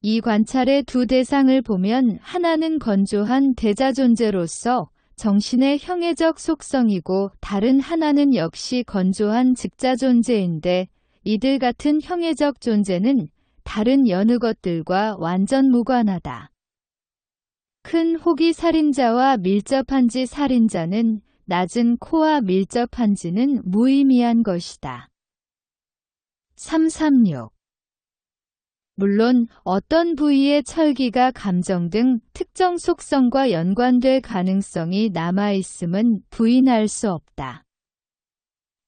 이 관찰의 두 대상을 보면 하나는 건조한 대자 존재로서 정신의 형애적 속성이고 다른 하나는 역시 건조한 즉자 존재인데 이들 같은 형애적 존재는 다른 여느 것들과 완전 무관하다. 큰 혹이 살인자와 밀접한지 살인자는 낮은 코와 밀접한지는 무의미한 것이다. 336. 물론 어떤 부위의 철기가 감정 등 특정 속성과 연관될 가능성이 남아있음은 부인할 수 없다.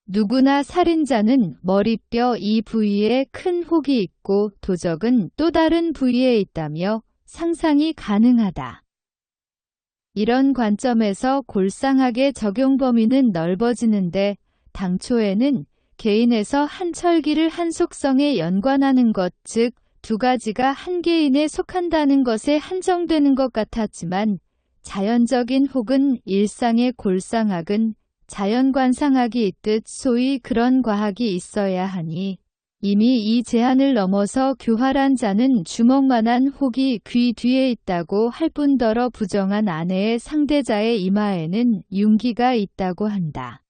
누구나 살인자는 머리뼈 이 부위에 큰 혹이 있고 도적은 또 다른 부위에 있다며 상상이 가능하다. 이런 관점에서 골상학의 적용 범위는 넓어지는데 당초에는 개인에서 한 철기를 한 속성에 연관하는 것, 즉 두 가지가 한 개인에 속한다는 것에 한정되는 것 같았지만 자연적인 혹은 일상의 골상학은 자연관상학이 있듯 소위 그런 과학이 있어야 하니 이미 이 제한을 넘어서 교활한 자는 주먹만한 혹이 귀 뒤에 있다고 할 뿐더러 부정한 아내의 상대자의 이마에는 융기가 있다고 한다.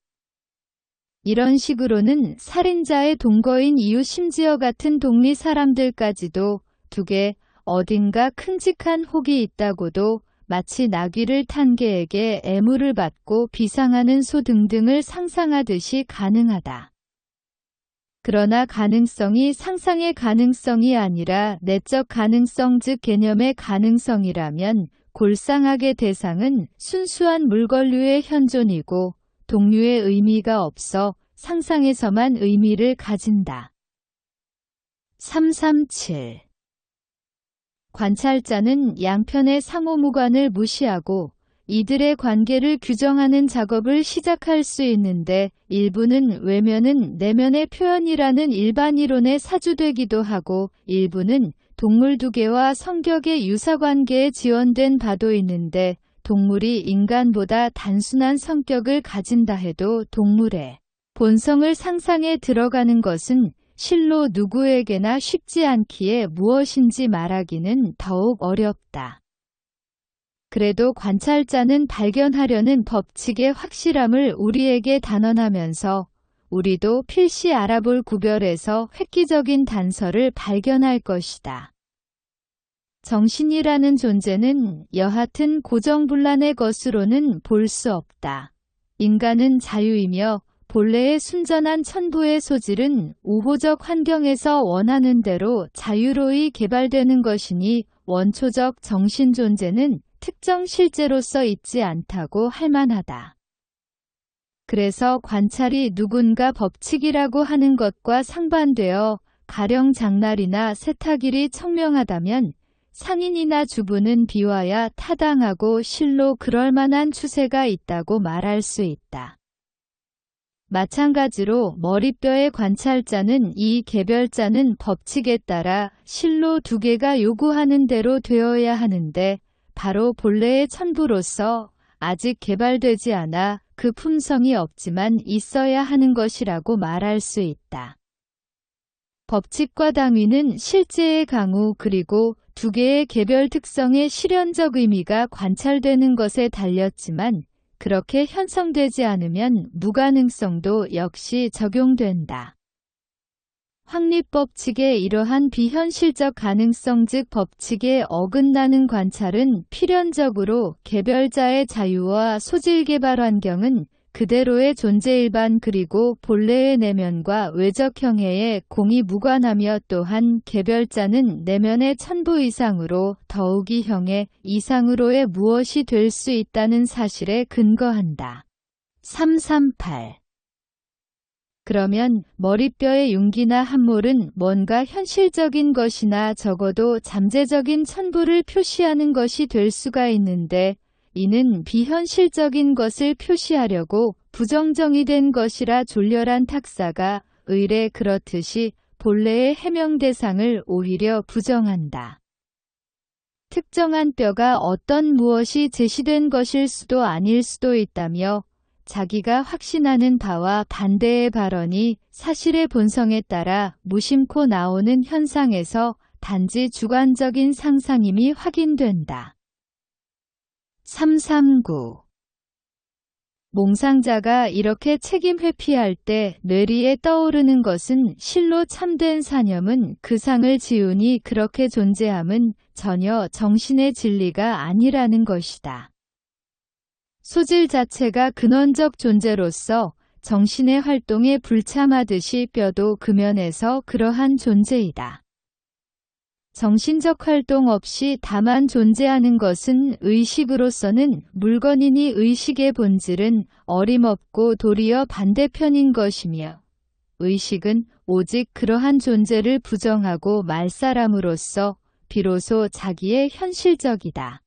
이런 식으로는 살인자의 동거인 이유 심지어 같은 동리 사람들까지도 두 개 어딘가 큼직한 혹이 있다고도 마치 나귀를 탄 개에게 애무를 받고 비상하는 소 등등을 상상하듯이 가능하다. 그러나 가능성이 상상의 가능성이 아니라 내적 가능성 즉 개념의 가능성이라면 골상학의 대상은 순수한 물건류의 현존이고 동류의 의미가 없어 상상에서만 의미를 가진다. 337. 관찰자는 양편의 상호무관을 무시하고 이들의 관계를 규정하는 작업을 시작할 수 있는데 일부는 외면은 내면의 표현이라는 일반 이론에 사주되기도 하고 일부는 동물 두 개와 성격의 유사관계에 지원된 바도 있는데 동물이 인간보다 단순한 성격을 가진다 해도 동물의 본성을 상상에 들어가는 것은 실로 누구에게나 쉽지 않기에 무엇인지 말하기는 더욱 어렵다. 그래도 관찰자는 발견하려는 법칙의 확실함을 우리에게 단언하면서 우리도 필시 알아볼 구별에서 획기적인 단서를 발견할 것이다. 정신이라는 존재는 여하튼 고정분란의 것으로는 볼 수 없다. 인간은 자유이며 본래의 순전한 천부의 소질은 우호적 환경에서 원하는 대로 자유로이 개발되는 것이니 원초적 정신 존재는 특정 실제로서 있지 않다고 할 만하다. 그래서 관찰이 누군가 법칙이라고 하는 것과 상반되어 가령 장날이나 세탁일이 청명하다면 상인이나 주부는 비와야 타당하고 실로 그럴 만한 추세가 있다고 말할 수 있다. 마찬가지로 머리뼈의 관찰자는 이 개별자는 법칙에 따라 실로 두 개가 요구하는 대로 되어야 하는데 바로 본래의 천부로서 아직 개발되지 않아 그 품성이 없지만 있어야 하는 것이라고 말할 수 있다. 법칙과 당위는 실제의 강우 그리고 두 개의 개별 특성의 실현적 의미가 관찰되는 것에 달렸지만 그렇게 형성되지 않으면 무가능성도 역시 적용된다. 확립법칙의 이러한 비현실적 가능성 즉 법칙에 어긋나는 관찰은 필연적으로 개별자의 자유와 소질 개발 환경은 그대로의 존재 일반 그리고 본래의 내면과 외적 형해의 공이 무관하며 또한 개별자는 내면의 천부 이상으로 더욱이 형의 이상으로의 무엇이 될 수 있다는 사실에 근거한다. 338. 그러면 머리뼈의 융기나 함몰은 뭔가 현실적인 것이나 적어도 잠재적인 천부를 표시하는 것이 될 수가 있는데 이는 비현실적인 것을 표시하려고 부정정의된 것이라 졸렬한 탁사가 의례 그렇듯이 본래의 해명 대상을 오히려 부정한다. 특정한 뼈가 어떤 무엇이 제시된 것일 수도 아닐 수도 있다며 자기가 확신하는 바와 반대의 발언이 사실의 본성에 따라 무심코 나오는 현상에서 단지 주관적인 상상임이 확인된다. 339. 몽상자가 이렇게 책임 회피할 때 뇌리에 떠오르는 것은 실로 참된 사념은 그 상을 지우니 그렇게 존재함은 전혀 정신의 진리가 아니라는 것이다. 소질 자체가 근원적 존재로서 정신의 활동에 불참하듯이 뼈도 그 면에서 그러한 존재이다. 정신적 활동 없이 다만 존재하는 것은 의식으로서는 물건이니 의식의 본질은 어림없고 도리어 반대편인 것이며 의식은 오직 그러한 존재를 부정하고 말사람으로서 비로소 자기의 현실적이다.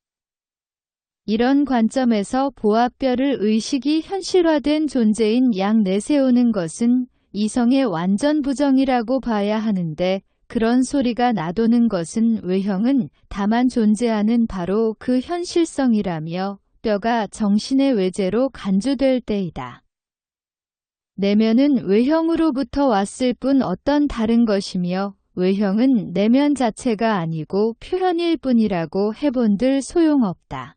이런 관점에서 보아뼈를 의식이 현실화된 존재인 양 내세우는 것은 이성의 완전 부정이라고 봐야 하는데 그런 소리가 나도는 것은 외형은 다만 존재하는 바로 그 현실성이라며 뼈가 정신의 외재로 간주될 때이다. 내면은 외형으로부터 왔을 뿐 어떤 다른 것이며 외형은 내면 자체가 아니고 표현일 뿐이라고 해본들 소용없다.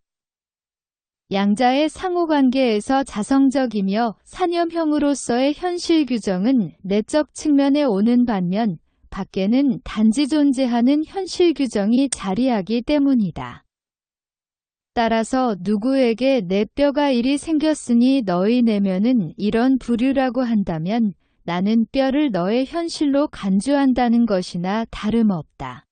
양자의 상호관계에서 자성적이며 사념형으로서의 현실 규정은 내적 측면에 오는 반면 밖에는 단지 존재하는 현실 규정이 자리하기 때문이다. 따라서 누구에게 내 뼈가 이리 생겼으니 너의 내면은 이런 부류라고 한다면 나는 뼈를 너의 현실로 간주한다는 것이나 다름없다.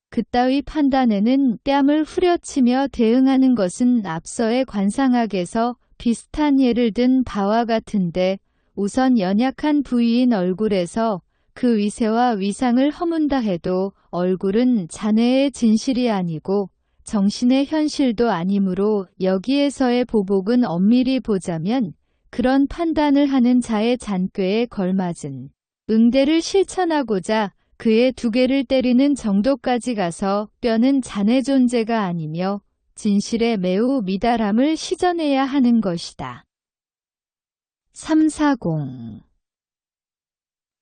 그따위 판단에는 뺨을 후려치며 대응하는 것은 앞서의 관상학에서 비슷한 예를 든 바와 같은데 우선 연약한 부위인 얼굴에서 그 위세와 위상을 허문다 해도 얼굴은 자네의 진실이 아니고 정신의 현실도 아니므로 여기에서의 보복은 엄밀히 보자면 그런 판단을 하는 자의 잔꾀에 걸맞은 응대를 실천하고자 그의 두 개를 때리는 정도까지 가서 뼈는 자네 존재가 아니며 진실에 매우 미달함을 시전해야 하는 것이다. 340.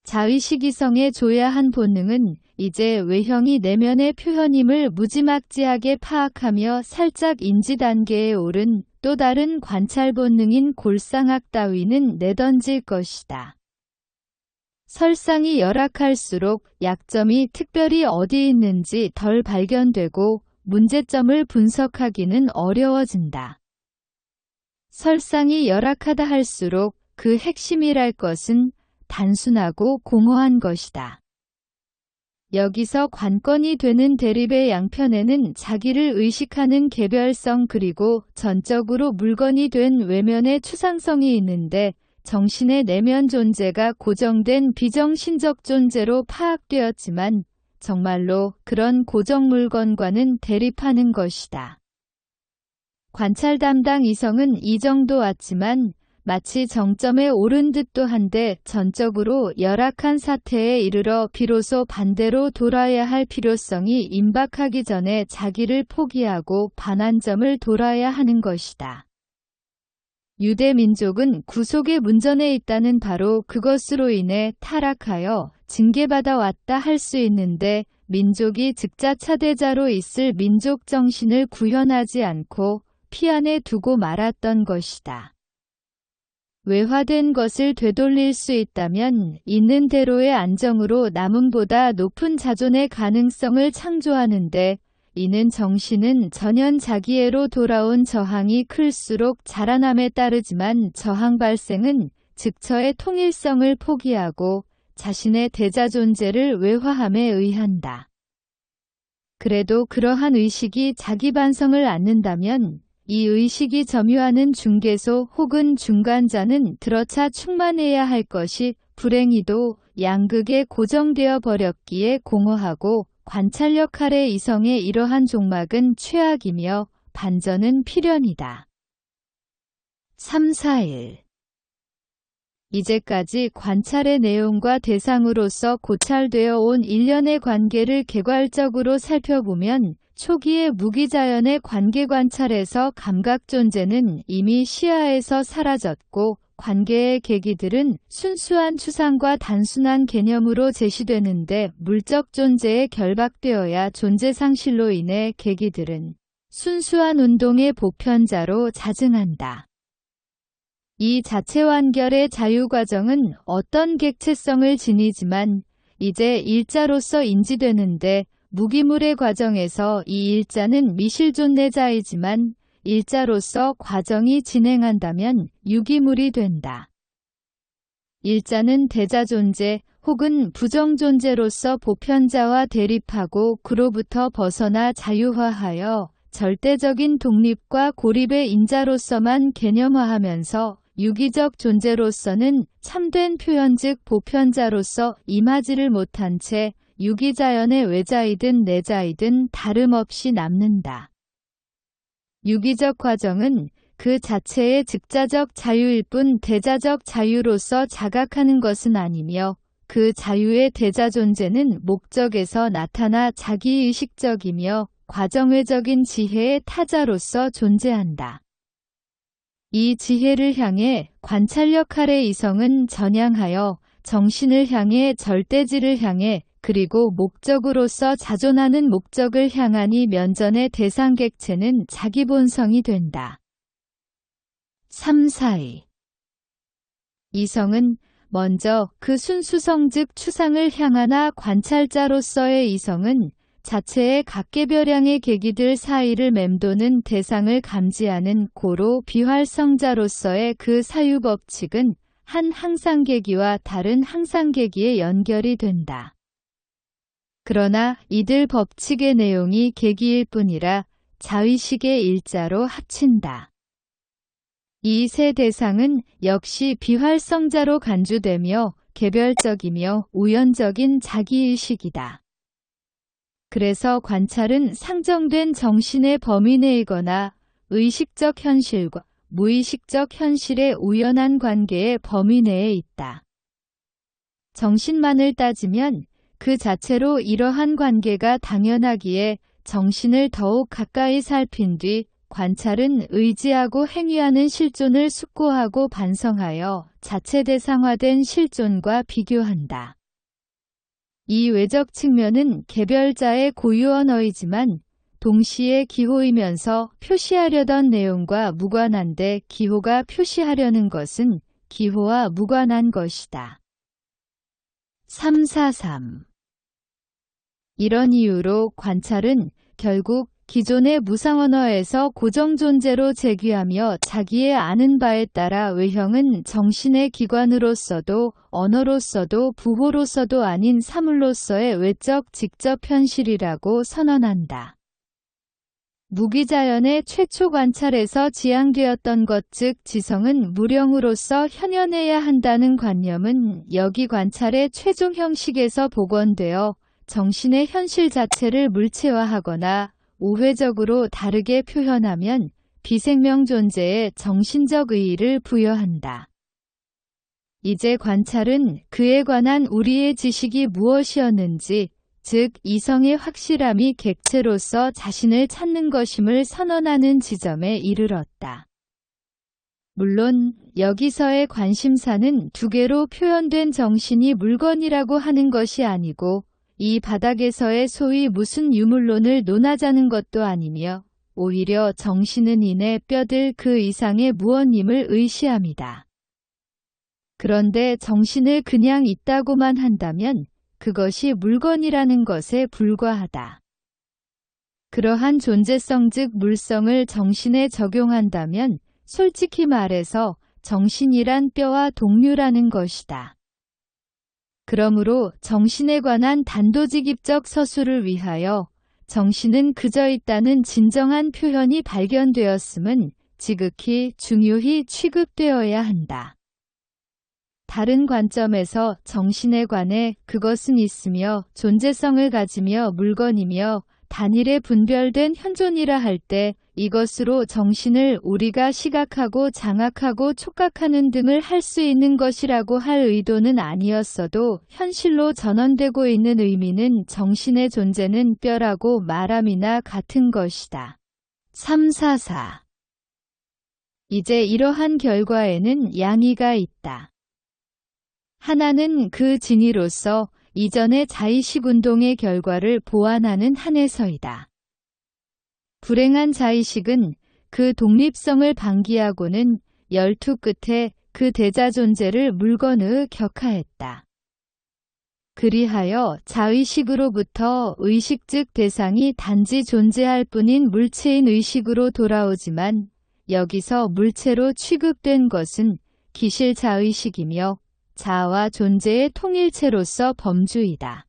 자의식이성에 조야한 본능은 이제 외형이 내면의 표현임을 무지막지하게 파악하며 살짝 인지 단계에 오른 또 다른 관찰 본능인 골상학 따위는 내던질 것이다. 설상이 열악할수록 약점이 특별히 어디 있는지 덜 발견되고 문제점을 분석하기는 어려워진다. 설상이 열악하다 할수록 그 핵심이랄 것은 단순하고 공허한 것이다. 여기서 관건이 되는 대립의 양편에는 자기를 의식하는 개별성 그리고 전적으로 물건이 된 외면의 추상성이 있는데 정신의 내면 존재가 고정된 비정신적 존재로 파악되었지만 정말로 그런 고정 물건과는 대립하는 것이다. 관찰 담당 이성은 이 정도 왔지만 마치 정점에 오른 듯도 한데 전적으로 열악한 사태에 이르러 비로소 반대로 돌아야 할 필요성이 임박하기 전에 자기를 포기하고 반환점을 돌아야 하는 것이다. 유대 민족은 구속의 문전에 있다는 바로 그것으로 인해 타락하여 징계받아 왔다 할 수 있는데 민족이 즉자차대자로 있을 민족 정신을 구현하지 않고 피안에 두고 말았던 것이다. 외화된 것을 되돌릴 수 있다면 있는 대로의 안정으로 남음보다 높은 자존의 가능성을 창조하는데 이는 정신은 전현 자기애로 돌아온 저항이 클수록 자라남에 따르지만 저항 발생은 즉처의 통일성을 포기하고 자신의 대자존재를 외화함에 의한다. 그래도 그러한 의식이 자기 반성을 않는다면 이 의식이 점유하는 중개소 혹은 중간자는 들어차 충만해야 할 것이 불행히도 양극에 고정되어 버렸기에 공허하고 관찰력 아래 이성의 이러한 종막은 최악이며 반전은 필연이다. 3-4-1 이제까지 관찰의 내용과 대상으로서 고찰되어 온 일련의 관계를 개괄적으로 살펴보면 초기의 무기자연의 관계 관찰에서 감각존재는 이미 시야에서 사라졌고 관계의 계기들은 순수한 추상과 단순한 개념으로 제시되는데 물적 존재에 결박되어야 존재 상실로 인해 계기들은 순수한 운동의 보편자로 자증한다. 이 자체 완결의 자유과정은 어떤 객체성을 지니지만 이제 일자로서 인지되는데 무기물의 과정에서 이 일자는 미실존내자이지만 일자로서 과정이 진행한다면 유기물이 된다. 일자는 대자존재 혹은 부정존재로서 보편자와 대립하고 그로부터 벗어나 자유화하여 절대적인 독립과 고립의 인자로서만 개념화하면서 유기적 존재로서는 참된 표현 즉 보편자로서 임하지를 못한 채 유기자연의 외자이든 내자이든 다름없이 남는다. 유기적 과정은 그 자체의 즉자적 자유일 뿐 대자적 자유로서 자각하는 것은 아니며 그 자유의 대자존재는 목적에서 나타나 자기의식적이며 과정외적인 지혜의 타자로서 존재한다. 이 지혜를 향해 관찰력 아래 이성은 전향하여 정신을 향해 절대지를 향해 그리고 목적으로서 자존하는 목적을 향하니 면전의 대상객체는 자기 본성이 된다. 3-4-2 이성은 먼저 그 순수성 즉 추상을 향하나 관찰자로서의 이성은 자체의 각계별량의 계기들 사이를 맴도는 대상을 감지하는 고로 비활성자로서의 그 사유법칙은 한 항상계기와 다른 항상계기의 연결이 된다. 그러나 이들 법칙의 내용이 계기일 뿐이라 자의식의 일자로 합친다. 이 세 대상은 역시 비활성자로 간주되며 개별적이며 우연적인 자기의식이다. 그래서 관찰은 상정된 정신의 범위 내이거나 의식적 현실과 무의식적 현실의 우연한 관계의 범위 내에 있다. 정신만을 따지면 그 자체로 이러한 관계가 당연하기에 정신을 더욱 가까이 살핀 뒤 관찰은 의지하고 행위하는 실존을 숙고하고 반성하여 자체 대상화된 실존과 비교한다. 이 외적 측면은 개별자의 고유 언어이지만 동시에 기호이면서 표시하려던 내용과 무관한데 기호가 표시하려는 것은 기호와 무관한 것이다. 3-4-3 이런 이유로 관찰은 결국 기존의 무상언어에서 고정존재로 제기하며 자기의 아는 바에 따라 외형은 정신의 기관으로서도 언어로서도 부호로서도 아닌 사물로서의 외적 직접 현실이라고 선언한다. 무기자연의 최초 관찰에서 지향되었던 것 즉 지성은 무령으로서 현현해야 한다는 관념은 여기 관찰의 최종 형식에서 복원되어 정신의 현실 자체를 물체화하거나 우회적으로 다르게 표현하면 비생명 존재에 정신적 의의를 부여한다. 이제 관찰은 그에 관한 우리의 지식이 무엇이었는지 즉 이성의 확실함이 객체로서 자신을 찾는 것임을 선언하는 지점에 이르렀다. 물론 여기서의 관심사는 두 개로 표현된 정신이 물건이라고 하는 것이 아니고 이 바닥에서의 소위 무슨 유물론을 논하자는 것도 아니며 오히려 정신은 이내 뼈들 그 이상의 무언임을 의시합니다. 그런데 정신을 그냥 있다고만 한다면 그것이 물건이라는 것에 불과하다. 그러한 존재성 즉 물성을 정신에 적용한다면 솔직히 말해서 정신이란 뼈와 동류라는 것이다. 그러므로 정신에 관한 단도직입적 서술을 위하여 정신은 그저 있다는 진정한 표현이 발견되었음은 지극히 중요히 취급되어야 한다. 다른 관점에서 정신에 관해 그것은 있으며 존재성을 가지며 물건이며 단일에 분별된 현존이라 할 때 이것으로 정신을 우리가 시각하고 장악하고 촉각하는 등을 할 수 있는 것이라고 할 의도는 아니었어도 현실로 전언되고 있는 의미는 정신의 존재는 뼈라고 말함이나 같은 것이다. 344. 이제 이러한 결과에는 양의가 있다. 하나는 그 진의로서 이전의 자의식 운동의 결과를 보완하는 한에서이다. 불행한 자의식은 그 독립성을 방기하고는 열투 끝에 그 대자 존재를 물건의 격하했다. 그리하여 자의식으로부터 의식 즉 대상이 단지 존재할 뿐인 물체인 의식으로 돌아오지만 여기서 물체로 취급된 것은 기실 자의식이며 자아와 존재의 통일체로서 범주이다.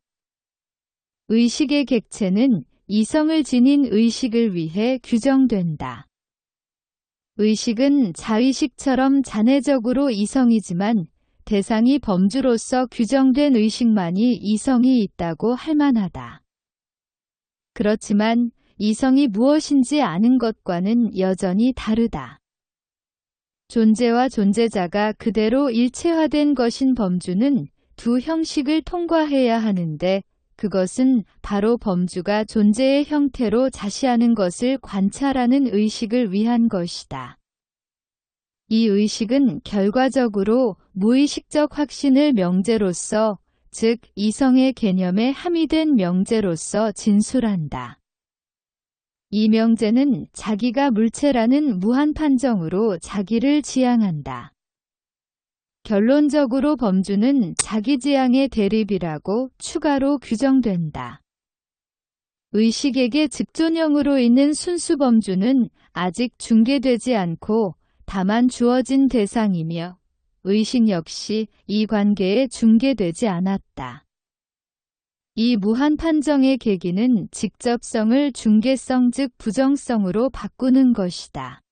의식의 객체는 이성을 지닌 의식을 위해 규정된다. 의식은 자의식처럼 잔해적으로 이성이지만 대상이 범주로서 규정된 의식만이 이성이 있다고 할 만하다. 그렇지만 이성이 무엇인지 아는 것과는 여전히 다르다. 존재와 존재자가 그대로 일체화된 것인 범주는 두 형식을 통과해야 하는데 그것은 바로 범주가 존재의 형태로 자시하는 것을 관찰하는 의식을 위한 것이다. 이 의식은 결과적으로 무의식적 확신을 명제로서, 즉 이성의 개념에 함의된 명제로서 진술한다. 이 명제는 자기가 물체라는 무한 판정으로 자기를 지향한다. 결론적으로 범주는 자기지향의 대립이라고 추가로 규정된다. 의식에게 직존형으로 있는 순수 범주는 아직 중개되지 않고 다만 주어진 대상이며 의식 역시 이 관계에 중개되지 않았다. 이 무한 판정의 계기는 직접성을 중개성 즉 부정성으로 바꾸는 것이다.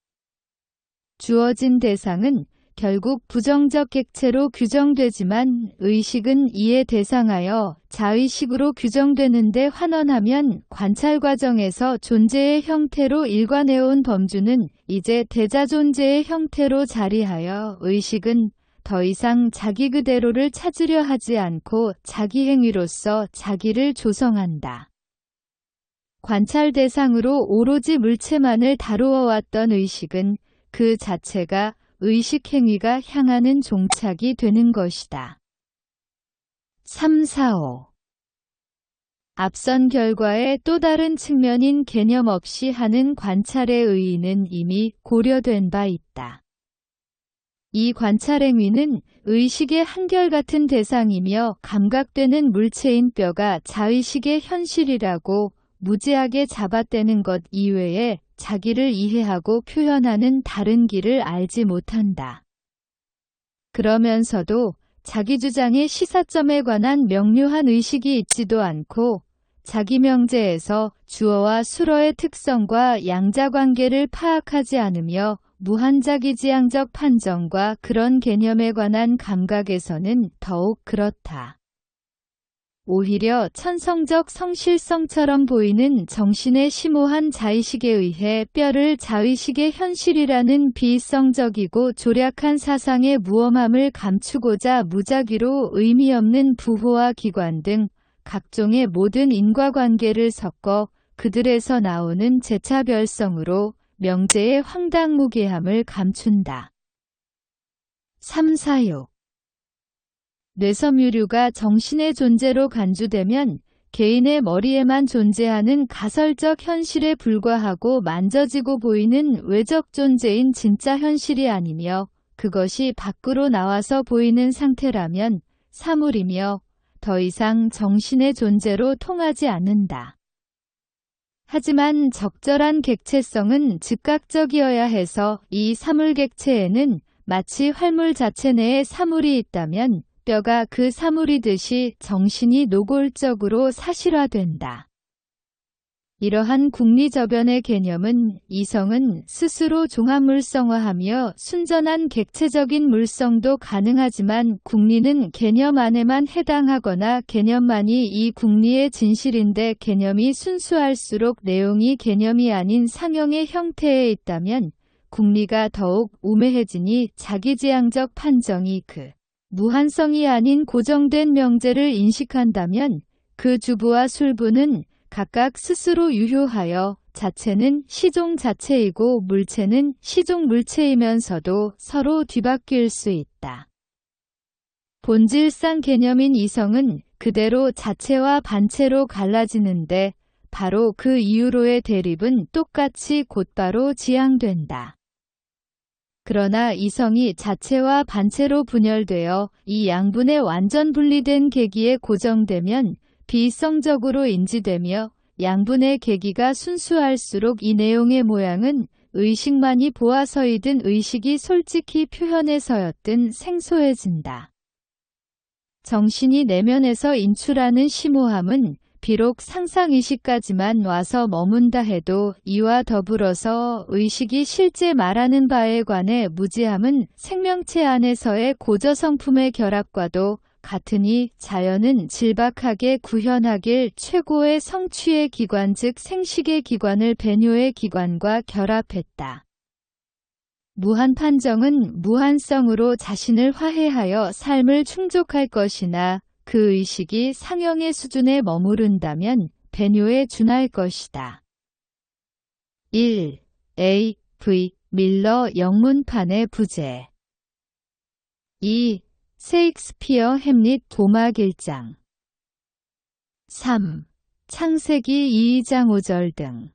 주어진 대상은 결국 부정적 객체로 규정되지만 의식은 이에 대상하여 자의식으로 규정되는데 환원하면 관찰 과정에서 존재의 형태로 일관해온 범주는 이제 대자존재의 형태로 자리하여 의식은 더 이상 자기 그대로를 찾으려 하지 않고 자기 행위로서 자기를 조성한다. 관찰 대상으로 오로지 물체만을 다루어 왔던 의식은 그 자체가 의식 행위가 향하는 종착이 되는 것이다. 345. 앞선 결과의 또 다른 측면인 개념 없이 하는 관찰의 의의는 이미 고려된 바 있다. 이 관찰 행위는 의식의 한결같은 대상이며 감각되는 물체인 뼈가 자의식의 현실이라고 무지하게 잡아떼는 것 이외에 자기를 이해하고 표현하는 다른 길을 알지 못한다. 그러면서도 자기 주장의 시사점에 관한 명료한 의식이 있지도 않고 자기 명제에서 주어와 수어의 특성과 양자관계를 파악하지 않으며 무한자기지향적 판정과 그런 개념에 관한 감각에서는 더욱 그렇다. 오히려 천성적 성실성처럼 보이는 정신의 심오한 자의식에 의해 뼈를 자의식의 현실이라는 비이성적이고 조략한 사상의 무엄함을 감추고자 무작위로 의미 없는 부호와 기관 등 각종의 모든 인과관계를 섞어 그들에서 나오는 재차별성으로 명제의 황당무계함을 감춘다. 346. 뇌섬유류가 정신의 존재로 간주되면 개인의 머리에만 존재하는 가설적 현실에 불과하고 만져지고 보이는 외적 존재인 진짜 현실이 아니며 그것이 밖으로 나와서 보이는 상태라면 사물이며 더 이상 정신의 존재로 통하지 않는다. 하지만 적절한 객체성은 즉각적이어야 해서 이 사물객체에는 마치 활물 자체 내에 사물이 있다면 뼈가 그 사물이듯이 정신이 노골적으로 사실화된다. 이러한 국리저변의 개념은 이성은 스스로 종합물성화하며 순전한 객체적인 물성도 가능하지만 국리는 개념 안에만 해당하거나 개념만이 이 국리의 진실인데 개념이 순수할수록 내용이 개념이 아닌 상형의 형태에 있다면 국리가 더욱 우매해지니 자기지향적 판정이 그 무한성이 아닌 고정된 명제를 인식한다면 그 주부와 술부는 각각 스스로 유효하여 자체는 시종 자체이고 물체는 시종 물체이면서도 서로 뒤바뀔 수 있다. 본질상 개념인 이성은 그대로 자체와 반체로 갈라지는데 바로 그 이유로의 대립은 똑같이 곧바로 지향된다. 그러나 이성이 자체와 반체로 분열되어 이 양분의 완전 분리된 계기에 고정되면 비성적으로 인지되며 양분의 계기가 순수할수록 이 내용의 모양은 의식만이 보아서이든 의식이 솔직히 표현해서였든 생소해진다. 정신이 내면에서 인출하는 심오함은 비록 상상의식까지만 와서 머문다 해도 이와 더불어서 의식이 실제 말하는 바에 관해 무지함은 생명체 안에서의 고저성품의 결합과도 같으니 자연은 질박하게 구현하길 최고의 성취의 기관 즉 생식의 기관을 배뇨의 기관과 결합했다. 무한판정은 무한성으로 자신을 화해하여 삶을 충족할 것이나 그 의식이 상형의 수준에 머무른다면 배뇨에 준할 것이다. 1. A. V. 밀러 영문판의 부재 2. 셰익스피어 햄릿 도막 1장 3. 창세기 2장 5절 등